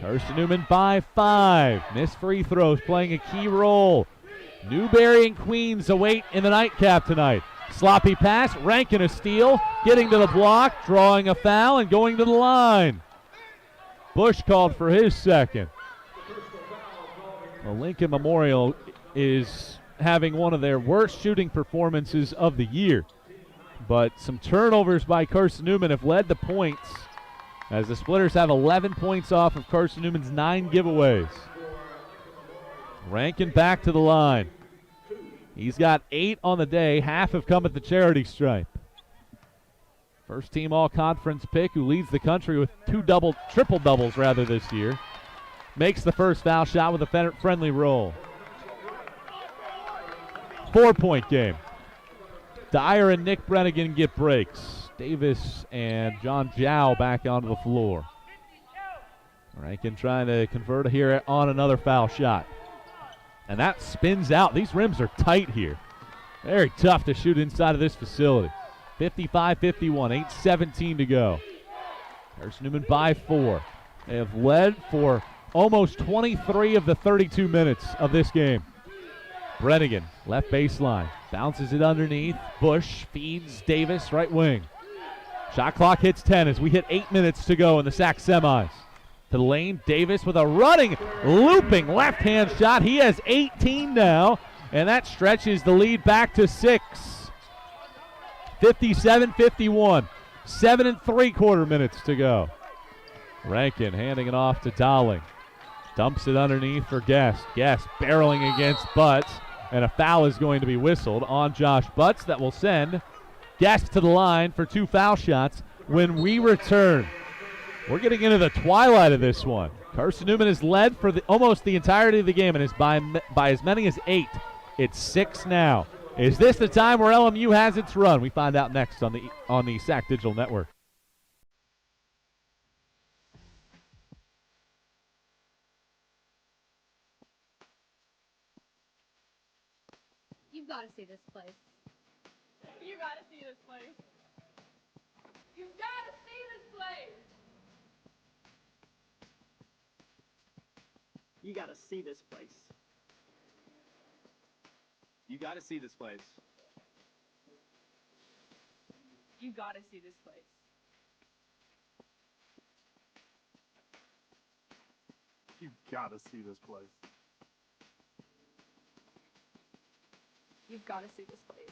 Carson-Newman by 5. Missed free throws playing a key role. Newberry and Queens await in the nightcap tonight. Sloppy pass, Rankin a steal, getting to the block, drawing a foul, and going to the line. Bush called for his second. Well, Lincoln Memorial is having one of their worst shooting performances of the year. But some turnovers by Carson-Newman have led to points, as the Splitters have 11 points off of Carson-Newman's 9 giveaways. Rankin back to the line. He's got 8 on the day. Half have come at the charity stripe. First team all-conference pick who leads the country with triple doubles this year. Makes the first foul shot with a friendly roll. 4-point game. Dyer and Nick Brennigan get breaks. Davis and John Jow back onto the floor. Rankin trying to convert here on another foul shot. And that spins out. These rims are tight here. Very tough to shoot inside of this facility. 55-51, 8:17 to go. Carson-Newman by 4. They have led for almost 23 of the 32 minutes of this game. Brennigan, left baseline, bounces it underneath. Bush feeds Davis, right wing. Shot clock hits 10 as we hit 8 minutes to go in the SAC semis. To the lane, Davis with a running, looping left-hand shot. He has 18 now, and that stretches the lead back to 6. 57-51, 7 3/4 minutes to go. Rankin handing it off to Dowling. Dumps it underneath for Guest. Guest barreling against Butts, and a foul is going to be whistled on Josh Butts that will send Guest to the line for 2 foul shots when we return. We're getting into the twilight of this one. Carson-Newman has led for almost the entirety of the game and is by as many as 8. It's 6 now. Is this the time where LMU has its run? We find out next on the SAC Digital Network. You've got to see this place. You got to see this place. You've got to see this place. You gotta see this place. You got to see this place. You got to see this place. You gotta see this place. You've got to see this place.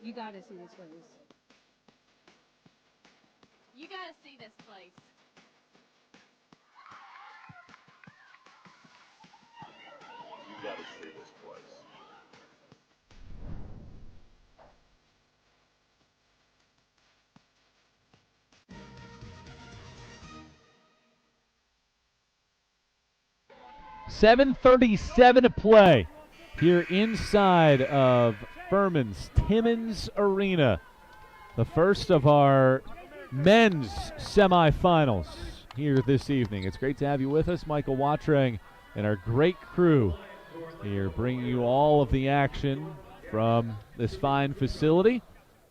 You got to see this place. You gotta see this place. You got to see this place. .37 to play here inside of Furman's Timmons Arena. The first of our men's semifinals here this evening. It's great to have you with us, Michael Watrang, and our great crew here bringing you all of the action from this fine facility.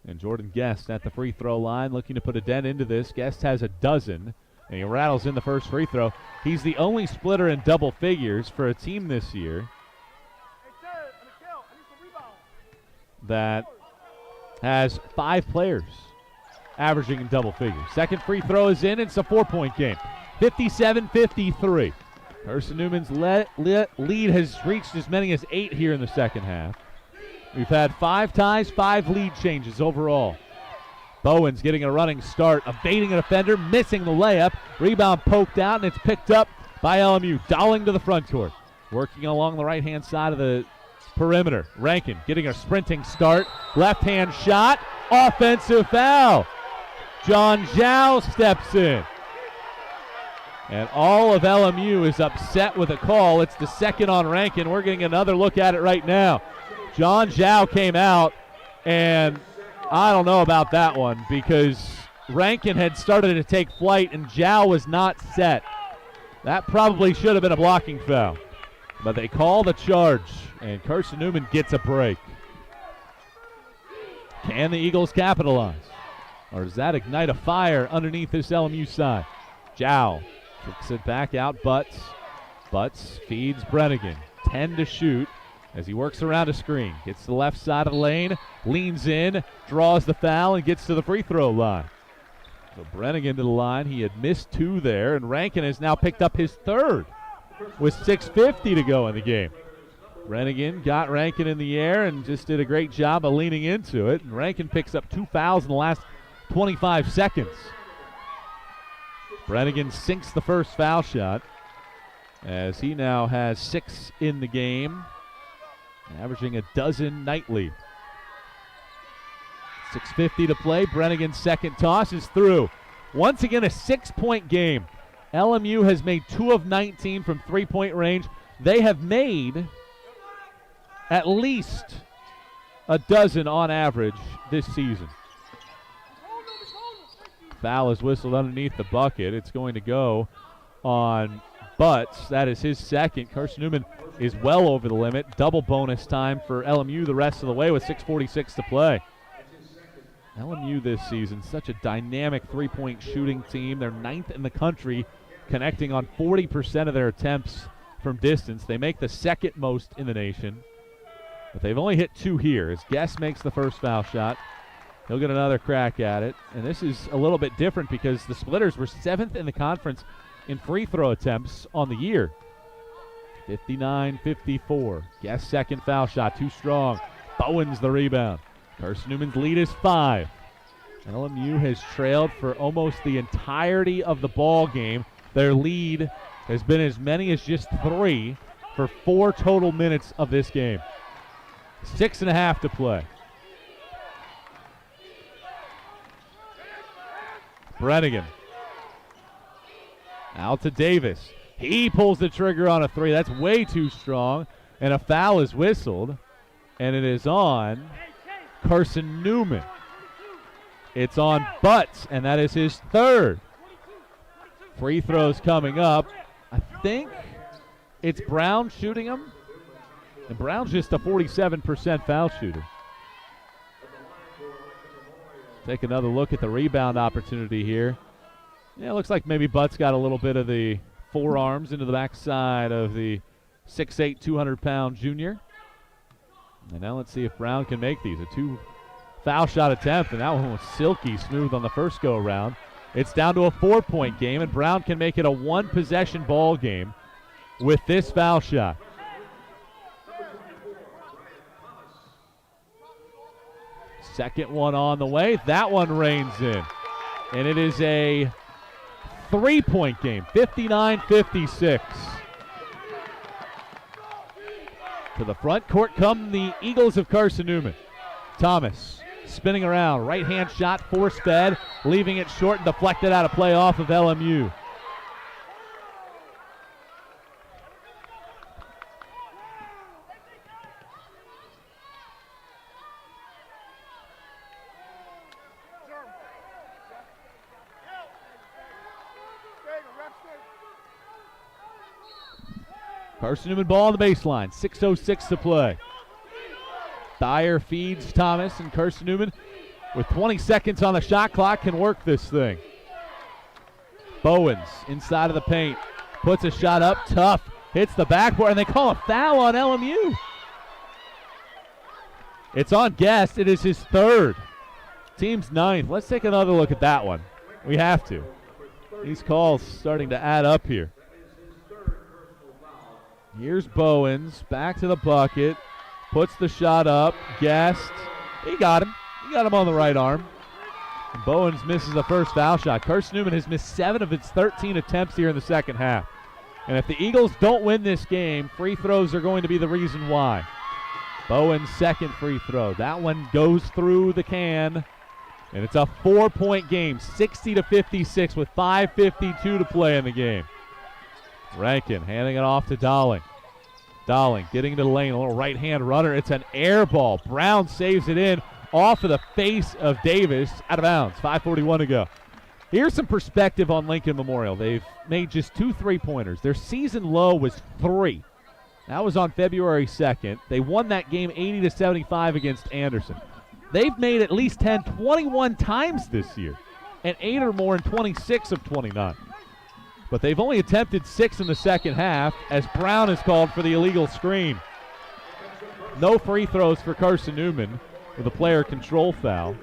And Jordan Guest at the free throw line looking to put a dent into this. Guest has a dozen, and he rattles in the first free throw. He's the only splitter in double figures for a team this year that has 5 players averaging in double figures. Second free throw is in. It's a 4-point game. 57-53. Carson-Newman's lead has reached as many as 8 here in the second half. We've had 5 ties, 5 lead changes overall. Bowens getting a running start, evading a defender, missing the layup. Rebound poked out, and it's picked up by LMU. Dowling to the front court. Working along the right-hand side of the perimeter. Rankin getting a sprinting start. Left-hand shot. Offensive foul. John Zhao steps in. And all of LMU is upset with a call. It's the second on Rankin. We're getting another look at it right now. John Zhao came out, and I don't know about that one because Rankin had started to take flight and Zhao was not set. That probably should have been a blocking foul. But they call the charge, and Carson-Newman gets a break. Can the Eagles capitalize? Or does that ignite a fire underneath this LMU side? Zhao kicks it back out. Butts feeds Brennigan. 10 to shoot as he works around a screen. Gets to the left side of the lane, leans in, draws the foul, and gets to the free throw line. So Brennigan to the line. He had missed 2 there, and Rankin has now picked up his 3rd with 6:50 to go in the game. Brennigan got Rankin in the air and just did a great job of leaning into it. And Rankin picks up 2 fouls in the last 25 seconds. Brennigan sinks the first foul shot as he now has 6 in the game, averaging a dozen nightly. 6:50 to play. Brennigan's second toss is through. Once again, a 6-point game. LMU has made 2 of 19 from 3-point range. They have made at least a dozen on average this season. Foul is whistled underneath the bucket. It's going to go on Butts. That is his second. Carson-Newman is well over the limit. Double bonus time for LMU the rest of the way with 6:46 to play. LMU this season, such a dynamic 3-point shooting team. They're 9th in the country, connecting on 40% of their attempts from distance. They make the 2nd most in the nation, but they've only hit 2 here as Guest makes the first foul shot. He'll get another crack at it, and this is a little bit different because the Splitters were 7th in the conference in free throw attempts on the year. 59-54. Guest second foul shot, too strong. Bowens the rebound. Carson-Newman's lead is 5. LMU has trailed for almost the entirety of the ball game. Their lead has been as many as just 3 for 4 total minutes of this game. 6.5 to play. Brennigan. Out to Davis. He pulls the trigger on a 3. That's way too strong. And a foul is whistled. And it is on Carson-Newman. It's on Butts, and that is his 3rd. Free throws coming up. I think it's Brown shooting them. And Brown's just a 47% foul shooter. Take another look at the rebound opportunity here. Yeah, it looks like maybe Butts got a little bit of the forearms into the backside of the 6'8", 200-pound junior. And now let's see if Brown can make these. A 2 foul shot attempt, and that one was silky smooth on the first go-around. It's down to a 4-point game, and Brown can make it a 1-possession ball game with this foul shot. Second one on the way. That one rains in. And it is a 3-point game, 59-56. To the front court come the Eagles of Carson-Newman. Thomas spinning around, right-hand shot, force-fed, leaving it short and deflected out of play off of LMU. Carson-Newman ball on the baseline, 6:06 to play. Dyer feeds Thomas, and Carson-Newman, with 20 seconds on the shot clock, can work this thing. Bowens inside of the paint, puts a shot up, tough, hits the backboard, and they call a foul on LMU. It's on Guest. It is his third. Team's ninth. Let's take another look at that one. We have to. These calls starting to add up here. Here's Bowens, back to the bucket, puts the shot up, Guest, he got him on the right arm. And Bowens misses the first foul shot. Carson-Newman has missed 7 of its 13 attempts here in the second half. And if the Eagles don't win this game, free throws are going to be the reason why. Bowens' second free throw. That one goes through the can, and it's a 4-point game, 60-56 with 5:52 to play in the game. Rankin handing it off to Dowling. Dowling getting into the lane, a little right-hand runner. It's an air ball. Brown saves it in off of the face of Davis, out of bounds. 5:41 to go. Here's some perspective on Lincoln Memorial. They've made just 2 3-pointers. Their season low was 3. That was on February 2nd. They won that game 80-75 against Anderson. They've made at least 21 times this year, and 8 or more in 26 of 29. But they've only attempted 6 in the second half as Brown is called for the illegal screen. No free throws for Carson-Newman with a player control foul.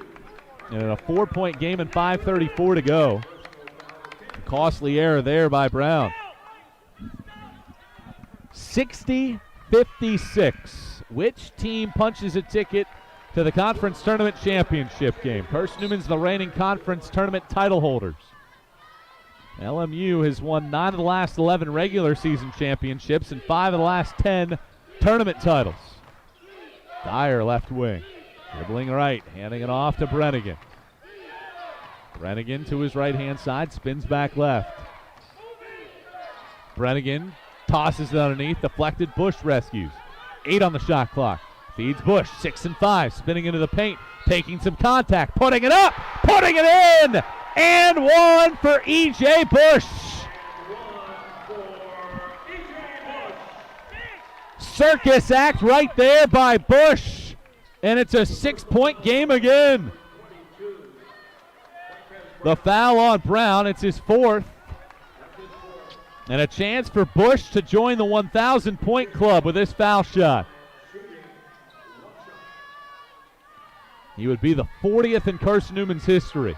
And in a 4-point game and 5:34 to go. A costly error there by Brown. 60-56. Which team punches a ticket to the conference tournament championship game? Carson-Newman's the reigning conference tournament title holders. LMU has won 9 of the last 11 regular season championships and 5 of the last 10 tournament titles. Dyer left wing. Dribbling right, handing it off to Brennigan. Brennigan to his right-hand side, spins back left. Brennigan tosses it underneath, deflected, Bush rescues. 8 on the shot clock. Feeds Bush, 6 and 5, spinning into the paint, taking some contact, putting it up, putting it in! And 1 for E.J. Bush. Circus act right there by Bush. And it's a 6-point game again. The foul on Brown, it's his 4th. And a chance for Bush to join the 1,000-point club with this foul shot. He would be the 40th in Carson-Newman's history.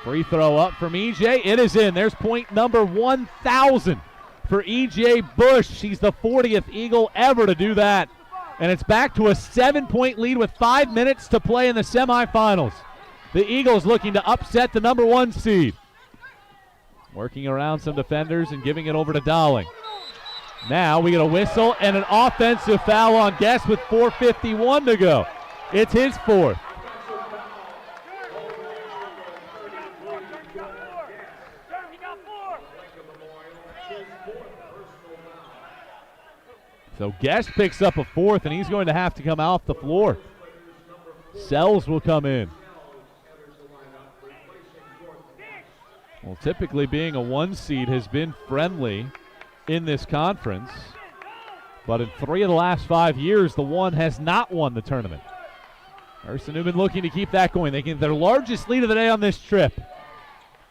Free throw up from E.J. It is in. There's point number 1,000 for E.J. Bush. He's the 40th Eagle ever to do that. And it's back to a 7-point lead with 5 minutes to play in the semifinals. The Eagles looking to upset the number 1 seed. Working around some defenders and giving it over to Dowling. Now we get a whistle and an offensive foul on Guest with 4:51 to go. It's his 4th. So Guest picks up a 4th, and he's going to have to come off the floor. Sells will come in. Well, typically being a 1 seed has been friendly in this conference, but in 3 of the last 5 years, the 1 has not won the tournament. Carson-Newman looking to keep that going. They get their largest lead of the day on this trip.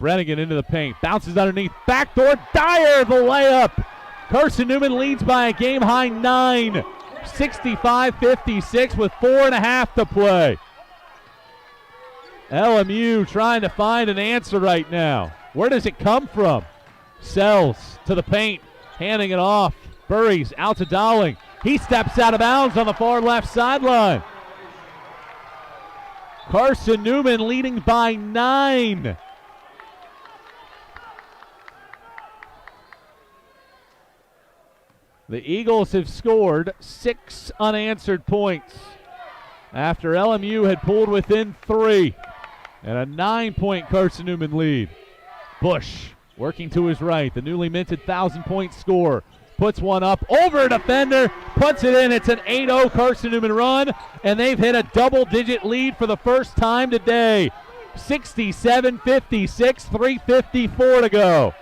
Brannigan into the paint. Bounces underneath. Backdoor. Dyer the layup. Carson-Newman leads by a game-high 9. 65-56 with 4.5 to play. LMU trying to find an answer right now. Where does it come from? Sells to the paint. Handing it off. Burries out to Dowling. He steps out of bounds on the far left sideline. Carson-Newman leading by 9. The Eagles have scored 6 unanswered points after LMU had pulled within 3. And a 9-point Carson-Newman lead. Bush working to his right. The newly minted 1,000-point scorer. Puts one up over a defender. Puts it in. It's an 8-0 Carson-Newman run. And they've hit a double-digit lead for the first time today. 67-56, 3:54 to go.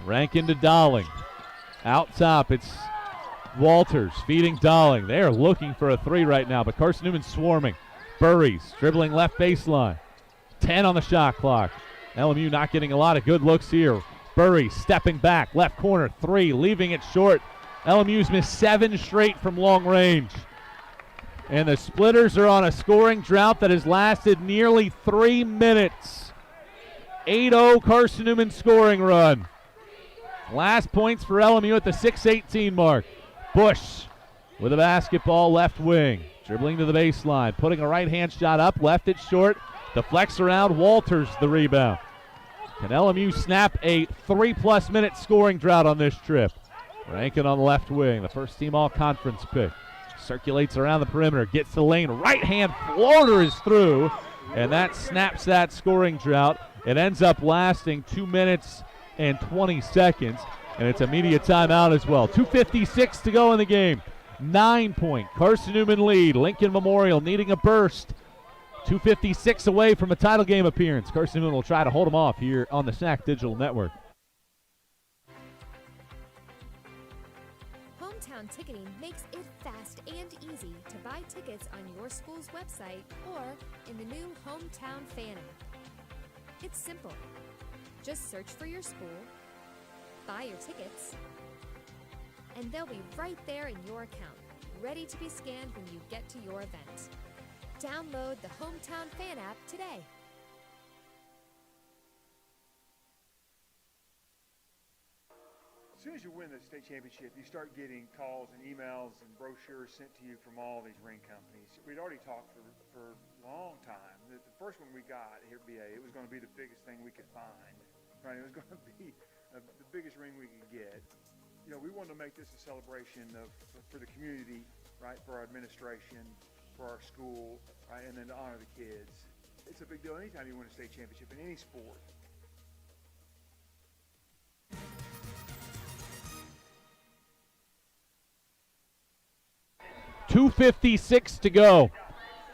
Rankin to Dowling. Out top, it's Walters feeding Dowling. They are looking for a 3 right now, but Carson-Newman swarming. Burries dribbling left baseline. 10 on the shot clock. LMU not getting a lot of good looks here. Burries stepping back, left corner, 3, leaving it short. LMU's missed 7 straight from long range. And the Splitters are on a scoring drought that has lasted nearly 3 minutes. 8-0 Carson-Newman scoring run. Last points for LMU at the 6:18 mark. Bush with a basketball left wing. Dribbling to the baseline. Putting a right-hand shot up. Left it short. Deflects around. Walters the rebound. Can LMU snap a 3+ minute scoring drought on this trip? Rankin on the left wing. The first team all-conference pick. Circulates around the perimeter. Gets to the lane. Right-hand floater is through. And that snaps that scoring drought. It ends up lasting 2 minutes and 20 seconds, and it's a media timeout as well. 2:56 to go in the game. 9-point Carson-Newman lead. Lincoln Memorial needing a burst. 2:56 away from a title game appearance. Carson-Newman will try to hold them off here on the SAC Digital Network. Hometown ticketing makes it fast and easy to buy tickets on your school's website or in the new Hometown Fan app. It's simple. Just search for your school, buy your tickets, and they'll be right there in your account, ready to be scanned when you get to your event. Download the Hometown Fan app today. As soon as you win the state championship, you start getting calls and emails and brochures sent to you from all these ring companies. We'd already talked for a long time. The first one we got here at BA, it was going to be the biggest thing we could find. Right? It was going to be the biggest ring we could get. You know, we wanted to make this a celebration for the community, right? For our administration, for our school, right? And then to honor the kids. It's a big deal anytime you win a state championship in any sport. .256 to go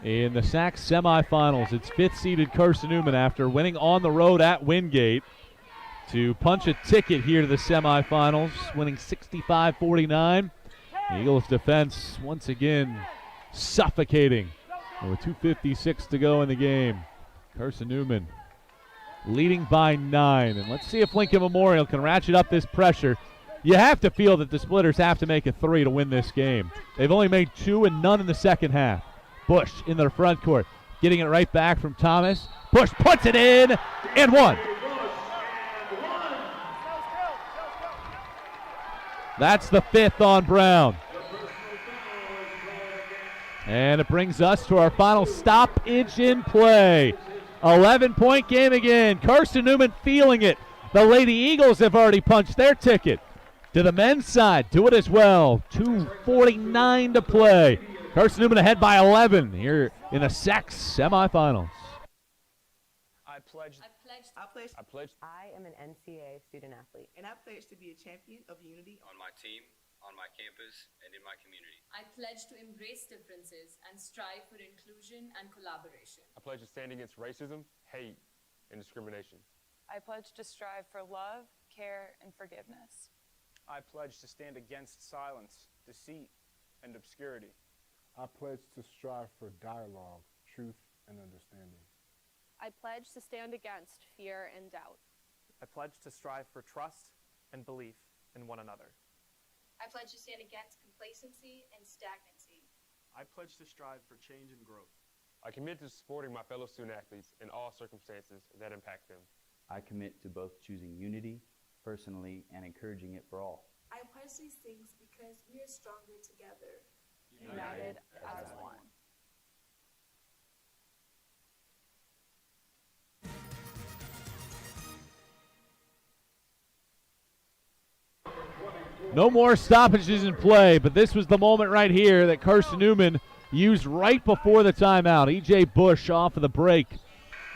in the SAC semifinals. It's 5th-seeded Carson-Newman after winning on the road at Wingate to punch a ticket here to the semifinals, winning 65-49. The Eagles defense once again suffocating with 2:56 to go in the game. Carson-Newman leading by 9. And let's see if Lincoln Memorial can ratchet up this pressure. You have to feel that the Splitters have to make a 3 to win this game. They've only made 2 and none in the second half. Bush in their front court, getting it right back from Thomas. Bush puts it in and 1. That's the 5th on Brown. And it brings us to our final stoppage in play. 11-point game again. Carson-Newman feeling it. The Lady Eagles have already punched their ticket. To the men's side, do it as well. 2:49 to play. Carson-Newman ahead by 11 here in the SAC semifinals. I pledge. I am an NCAA student athlete. And I pledge to be a champion of unity on my team, on my campus, and in my community. I pledge to embrace differences and strive for inclusion and collaboration. I pledge to stand against racism, hate, and discrimination. I pledge to strive for love, care, and forgiveness. I pledge to stand against silence, deceit, and obscurity. I pledge to strive for dialogue, truth, and understanding. I pledge to stand against fear and doubt. I pledge to strive for trust and belief in one another. I pledge to stand against complacency and stagnancy. I pledge to strive for change and growth. I commit to supporting my fellow student athletes in all circumstances that impact them. I commit to both choosing unity personally and encouraging it for all. I pledge these things because we are stronger together. United as one. No more stoppages in play, but this was the moment right here that Carson-Newman used right before the timeout. E.J. Bush off of the break,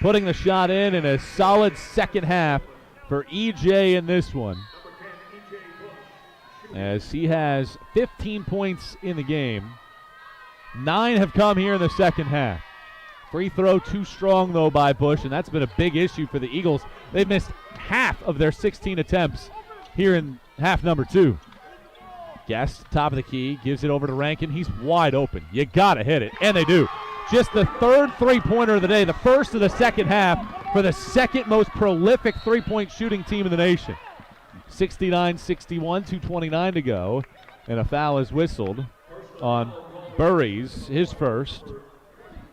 putting the shot in a solid second half for E.J. in this one, as he has 15 points in the game. 9 have come here in the second half. Free throw too strong, though, by Bush, and that's been a big issue for the Eagles. They've missed half of their 16 attempts here in half number 2. Guest, top of the key, gives it over to Rankin. He's wide open. You got to hit it, and they do. Just the third three-pointer of the day, the first of the second half for the second most prolific three-point shooting team in the nation. 69-61, 2:29 to go, and a foul is whistled on Burries, his first.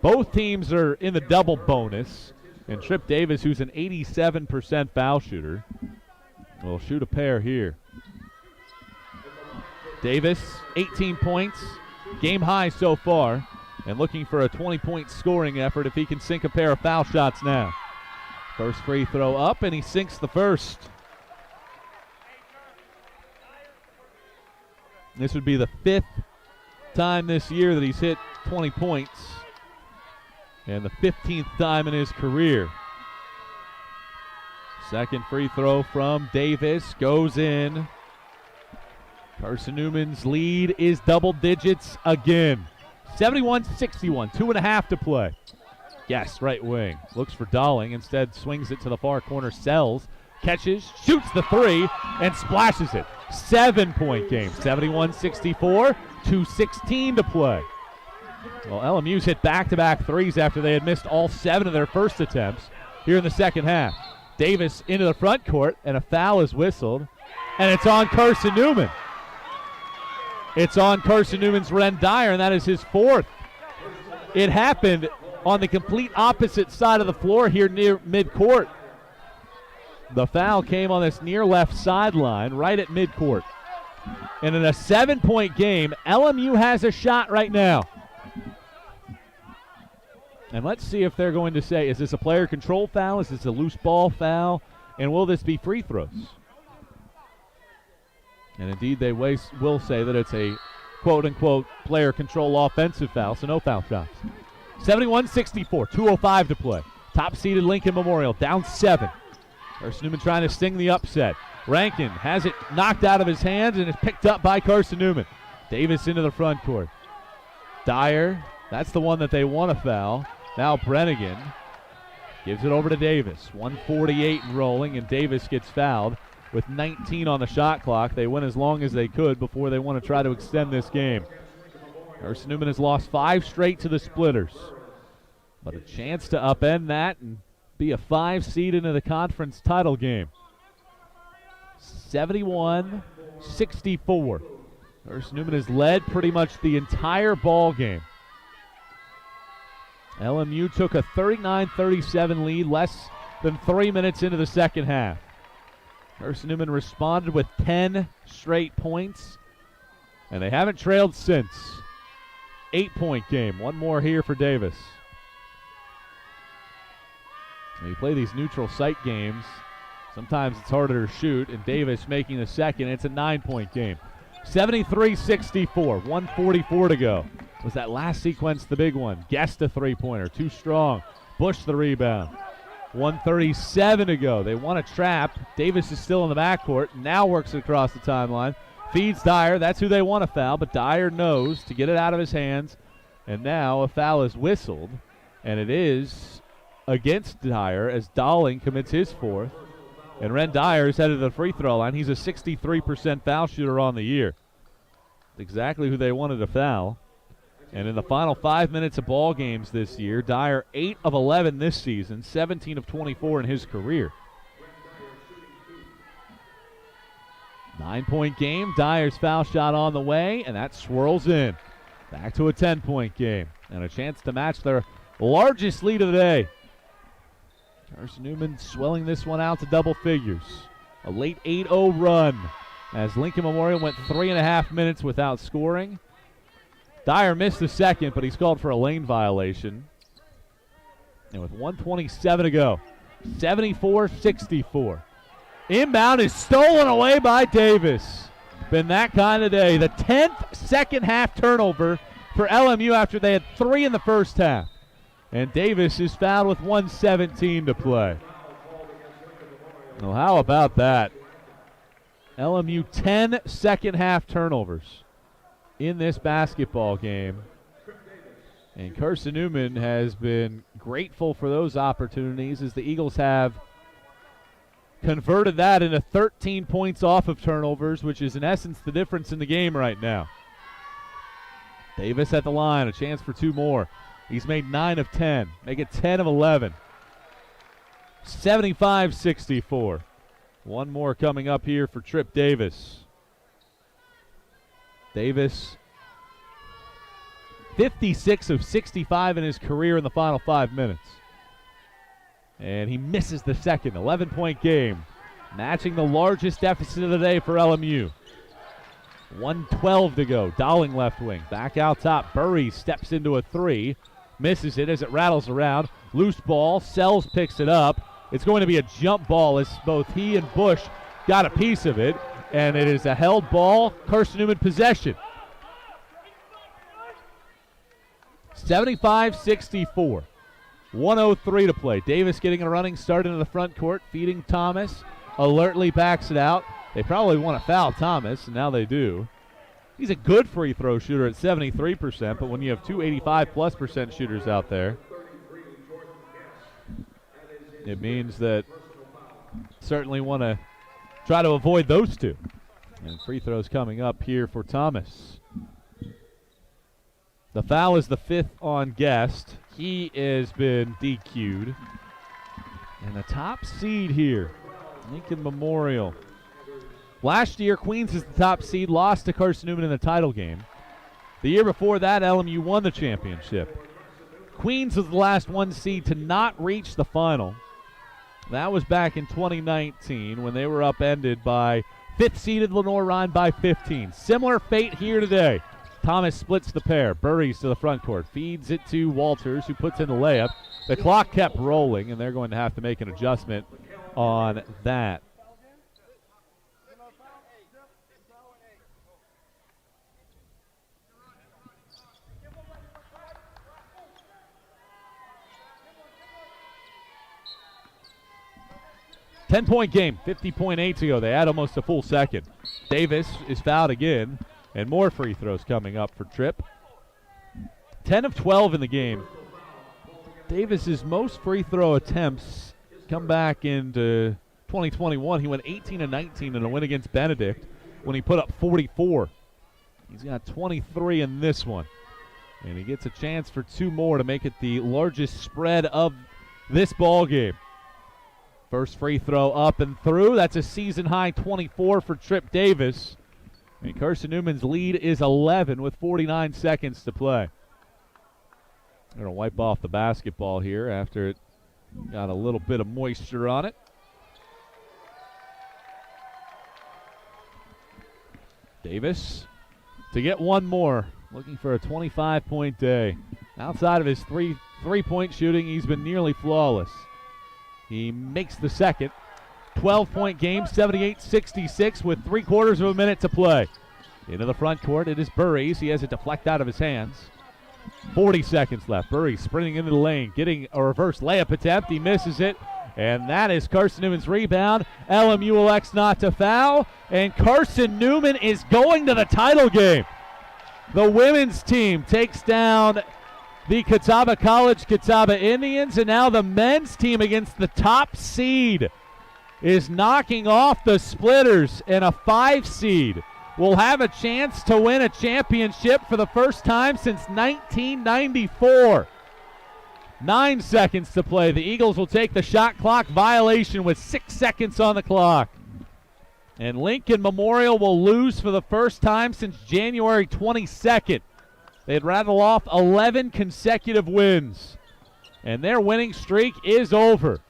Both teams are in the double bonus, and Trip Davis, who's an 87% foul shooter, will shoot a pair here. Davis, 18 points, game high so far, and looking for a 20-point scoring effort if he can sink a pair of foul shots now. First free throw up, and he sinks the first. This would be the 5th time this year that he's hit 20 points, and the 15th time in his career. Second free throw from Davis goes in. Carson-Newman's lead is double digits again. 71-61, 2.5 to play. Yes, right wing. Looks for Dowling. Instead swings it to the far corner. Sells, catches, shoots the three, and splashes it. 7-point game. 71-64, 2:16 to play. Well, LMU's hit back-to-back threes after they had missed all 7 of their first attempts here in the second half. Davis into the front court, and a foul is whistled, and it's on Carson-Newman. It's on Carson-Newman's Ren Dyer, and that is his 4th. It happened on the complete opposite side of the floor here near midcourt. The foul came on this near left sideline, right at midcourt. And in a 7-point game, LMU has a shot right now. And let's see if they're going to say, is this a player control foul? Is this a loose ball foul? And will this be free throws? And indeed, they will say that it's a quote-unquote player control offensive foul, so no foul shots. 71-64, 2:05 to play. Top-seeded Lincoln Memorial, down 7. Carson-Newman trying to sting the upset. Rankin has it knocked out of his hands and is picked up by Carson-Newman. Davis into the front court. Dyer, that's the one that they want to foul. Now Brennigan gives it over to Davis. 1:48 and rolling, and Davis gets fouled with 19 on the shot clock. They went as long as they could before they want to try to extend this game. Carson-Newman has lost 5 straight to the Splitters, but a chance to upend that and be a 5 seed into the conference title game. 71-64. Carson-Newman has led pretty much the entire ball game. LMU took a 39-37 lead less than 3 minutes into the second half. Carson-Newman responded with 10 straight points, and they haven't trailed since. 8-point game. One more here for Davis. When you play these neutral site games, sometimes it's harder to shoot, and Davis making the second. It's a 9-point game. 73-64, 1:44 to go. Was that last sequence the big one? Guessed a three-pointer, too strong. Bush the rebound. 1:37 to go. They want a trap. Davis is still in the backcourt. Now works across the timeline. Feeds Dyer. That's who they want to foul, but Dyer knows to get it out of his hands. And now a foul is whistled, and it is against Dyer as Dowling commits his 4th. And Ren Dyer is headed to the free throw line. He's a 63% foul shooter on the year. Exactly who they wanted to foul. And in the final 5 minutes of ball games this year, Dyer 8 of 11 this season, 17 of 24 in his career. 9-point game. Dyer's foul shot on the way, and that swirls in. Back to a 10-point game and a chance to match their largest lead of the day. Carson-Newman swelling this one out to double figures. A late 8-0 run as Lincoln Memorial went 3.5 minutes without scoring. Dyer missed the second, but he's called for a lane violation. And with 1:27 to go, 74-64. Inbound is stolen away by Davis. Been that kind of day. The 10th second half turnover for LMU after they had 3 in the first half. And Davis is fouled with 1:17 to play. Well, how about that? LMU 10 second half turnovers in this basketball game. And Carson-Newman has been grateful for those opportunities as the Eagles have converted that into 13 points off of turnovers, which is in essence the difference in the game right now. Davis at the line, a chance for 2 more. He's made 9 of 10, make it 10 of 11. 75-64. One more coming up here for Trip Davis. Davis, 56 of 65 in his career in the final 5 minutes. And he misses the second. 11-point game, matching the largest deficit of the day for LMU. 1:12 to go. Dowling left wing. Back out top. Burry steps into a 3. Misses it as it rattles around. Loose ball. Sells picks it up. It's going to be a jump ball as both he and Bush got a piece of it. And it is a held ball. Carson-Newman possession. 75-64. 1:03 to play. Davis getting a running start into the front court. Feeding Thomas. Alertly backs it out. They probably want to foul Thomas, and now they do. He's a good free throw shooter at 73%, but when you have 2 85+% shooters out there, it means that certainly want to try to avoid those two. And free throws coming up here for Thomas. The foul is the 5th on Guest. He has been DQ'd. And the top seed here, Lincoln Memorial. Last year, Queens is the top seed, lost to Carson-Newman in the title game. The year before that, LMU won the championship. Queens was the last 1 seed to not reach the final. That was back in 2019 when they were upended by 5th seeded Lenore-Rhyne by 15. Similar fate here today. Thomas splits the pair. Burries to the front court. Feeds it to Walters, who puts in the layup. The clock kept rolling, and they're going to have to make an adjustment on that. Ten-point game, 50.8 to go. They add almost a full second. Davis is fouled again, and more free throws coming up for Tripp. 10 of 12 in the game. Davis's most free throw attempts come back into 2021. He went 18 of 19 in a win against Benedict when he put up 44. He's got 23 in this one. And he gets a chance for 2 more to make it the largest spread of this ball game. First free throw up and through. That's a season-high 24 for Trip Davis. And Carson-Newman's lead is 11 with 49 seconds to play. They're going to wipe off the basketball here after it got a little bit of moisture on it. Davis to get one more. Looking for a 25-point day. Outside of his three-point shooting, he's been nearly flawless. He makes the second. 12-point game, 78-66 with 3/4 of a minute to play. Into the front court, it is Burries. He has it deflect out of his hands. 40 seconds left. Burries sprinting into the lane, getting a reverse layup attempt. He misses it, and that is Carson-Newman's rebound. LMU elects not to foul, and Carson-Newman is going to the title game. The women's team takes down the Catawba College Catawba Indians, and now the men's team against the top seed is knocking off the Splitters and a 5 seed. will have a chance to win a championship for the first time since 1994. 9 seconds to play. The Eagles will take the shot clock violation with 6 seconds on the clock. And Lincoln Memorial will lose for the first time since January 22nd. They'd rattle off 11 consecutive wins. And their winning streak is over.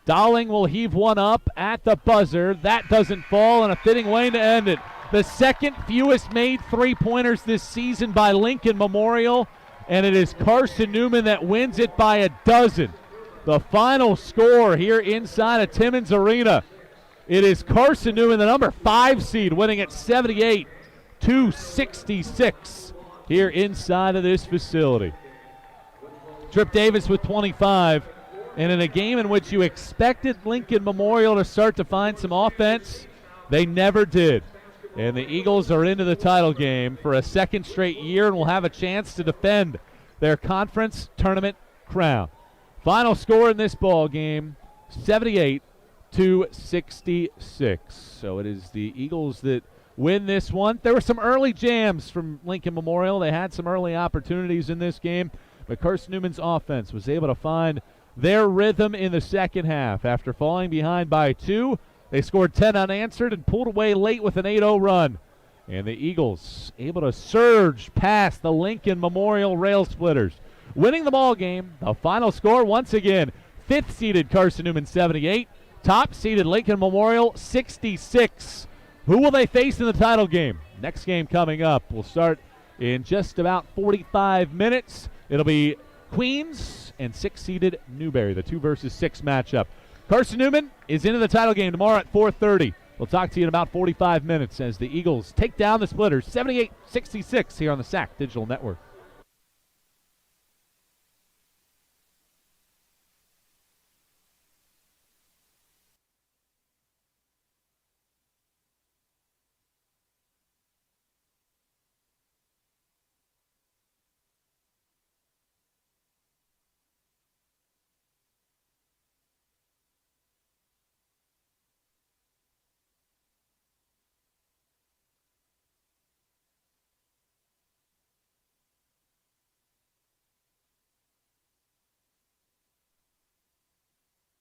Dowling will heave one up at the buzzer. That doesn't fall, and a fitting way to end it. The second fewest made three-pointers this season by Lincoln Memorial, and it is Carson-Newman that wins it by a dozen. The final score here inside of Timmons Arena. It is Carson-Newman, the number 5 seed, winning at 78-66 here inside of this facility. Trip Davis with 25. And in a game in which you expected Lincoln Memorial to start to find some offense, they never did. And the Eagles are into the title game for a second straight year and will have a chance to defend their conference tournament crown. Final score in this ball game, 78-66. So it is the Eagles that win this one. There were some early jams from Lincoln Memorial. They had some early opportunities in this game, but Carson-Newman's offense was able to find their rhythm in the second half. After falling behind by 2, they scored 10 unanswered and pulled away late with an 8-0 run. And the Eagles able to surge past the Lincoln Memorial Rail Splitters, winning the ball game. The final score once again, 5th-seeded Carson-Newman 78, top-seeded Lincoln Memorial 66. Who will they face in the title game? Next game coming up. We'll start in just about 45 minutes. It'll be Queens and 6th-seeded Newberry, the 2 versus 6 matchup. Carson-Newman is into the title game tomorrow at 4:30. We'll talk to you in about 45 minutes as the Eagles take down the Splitters 78-66 here on the SAC Digital Network.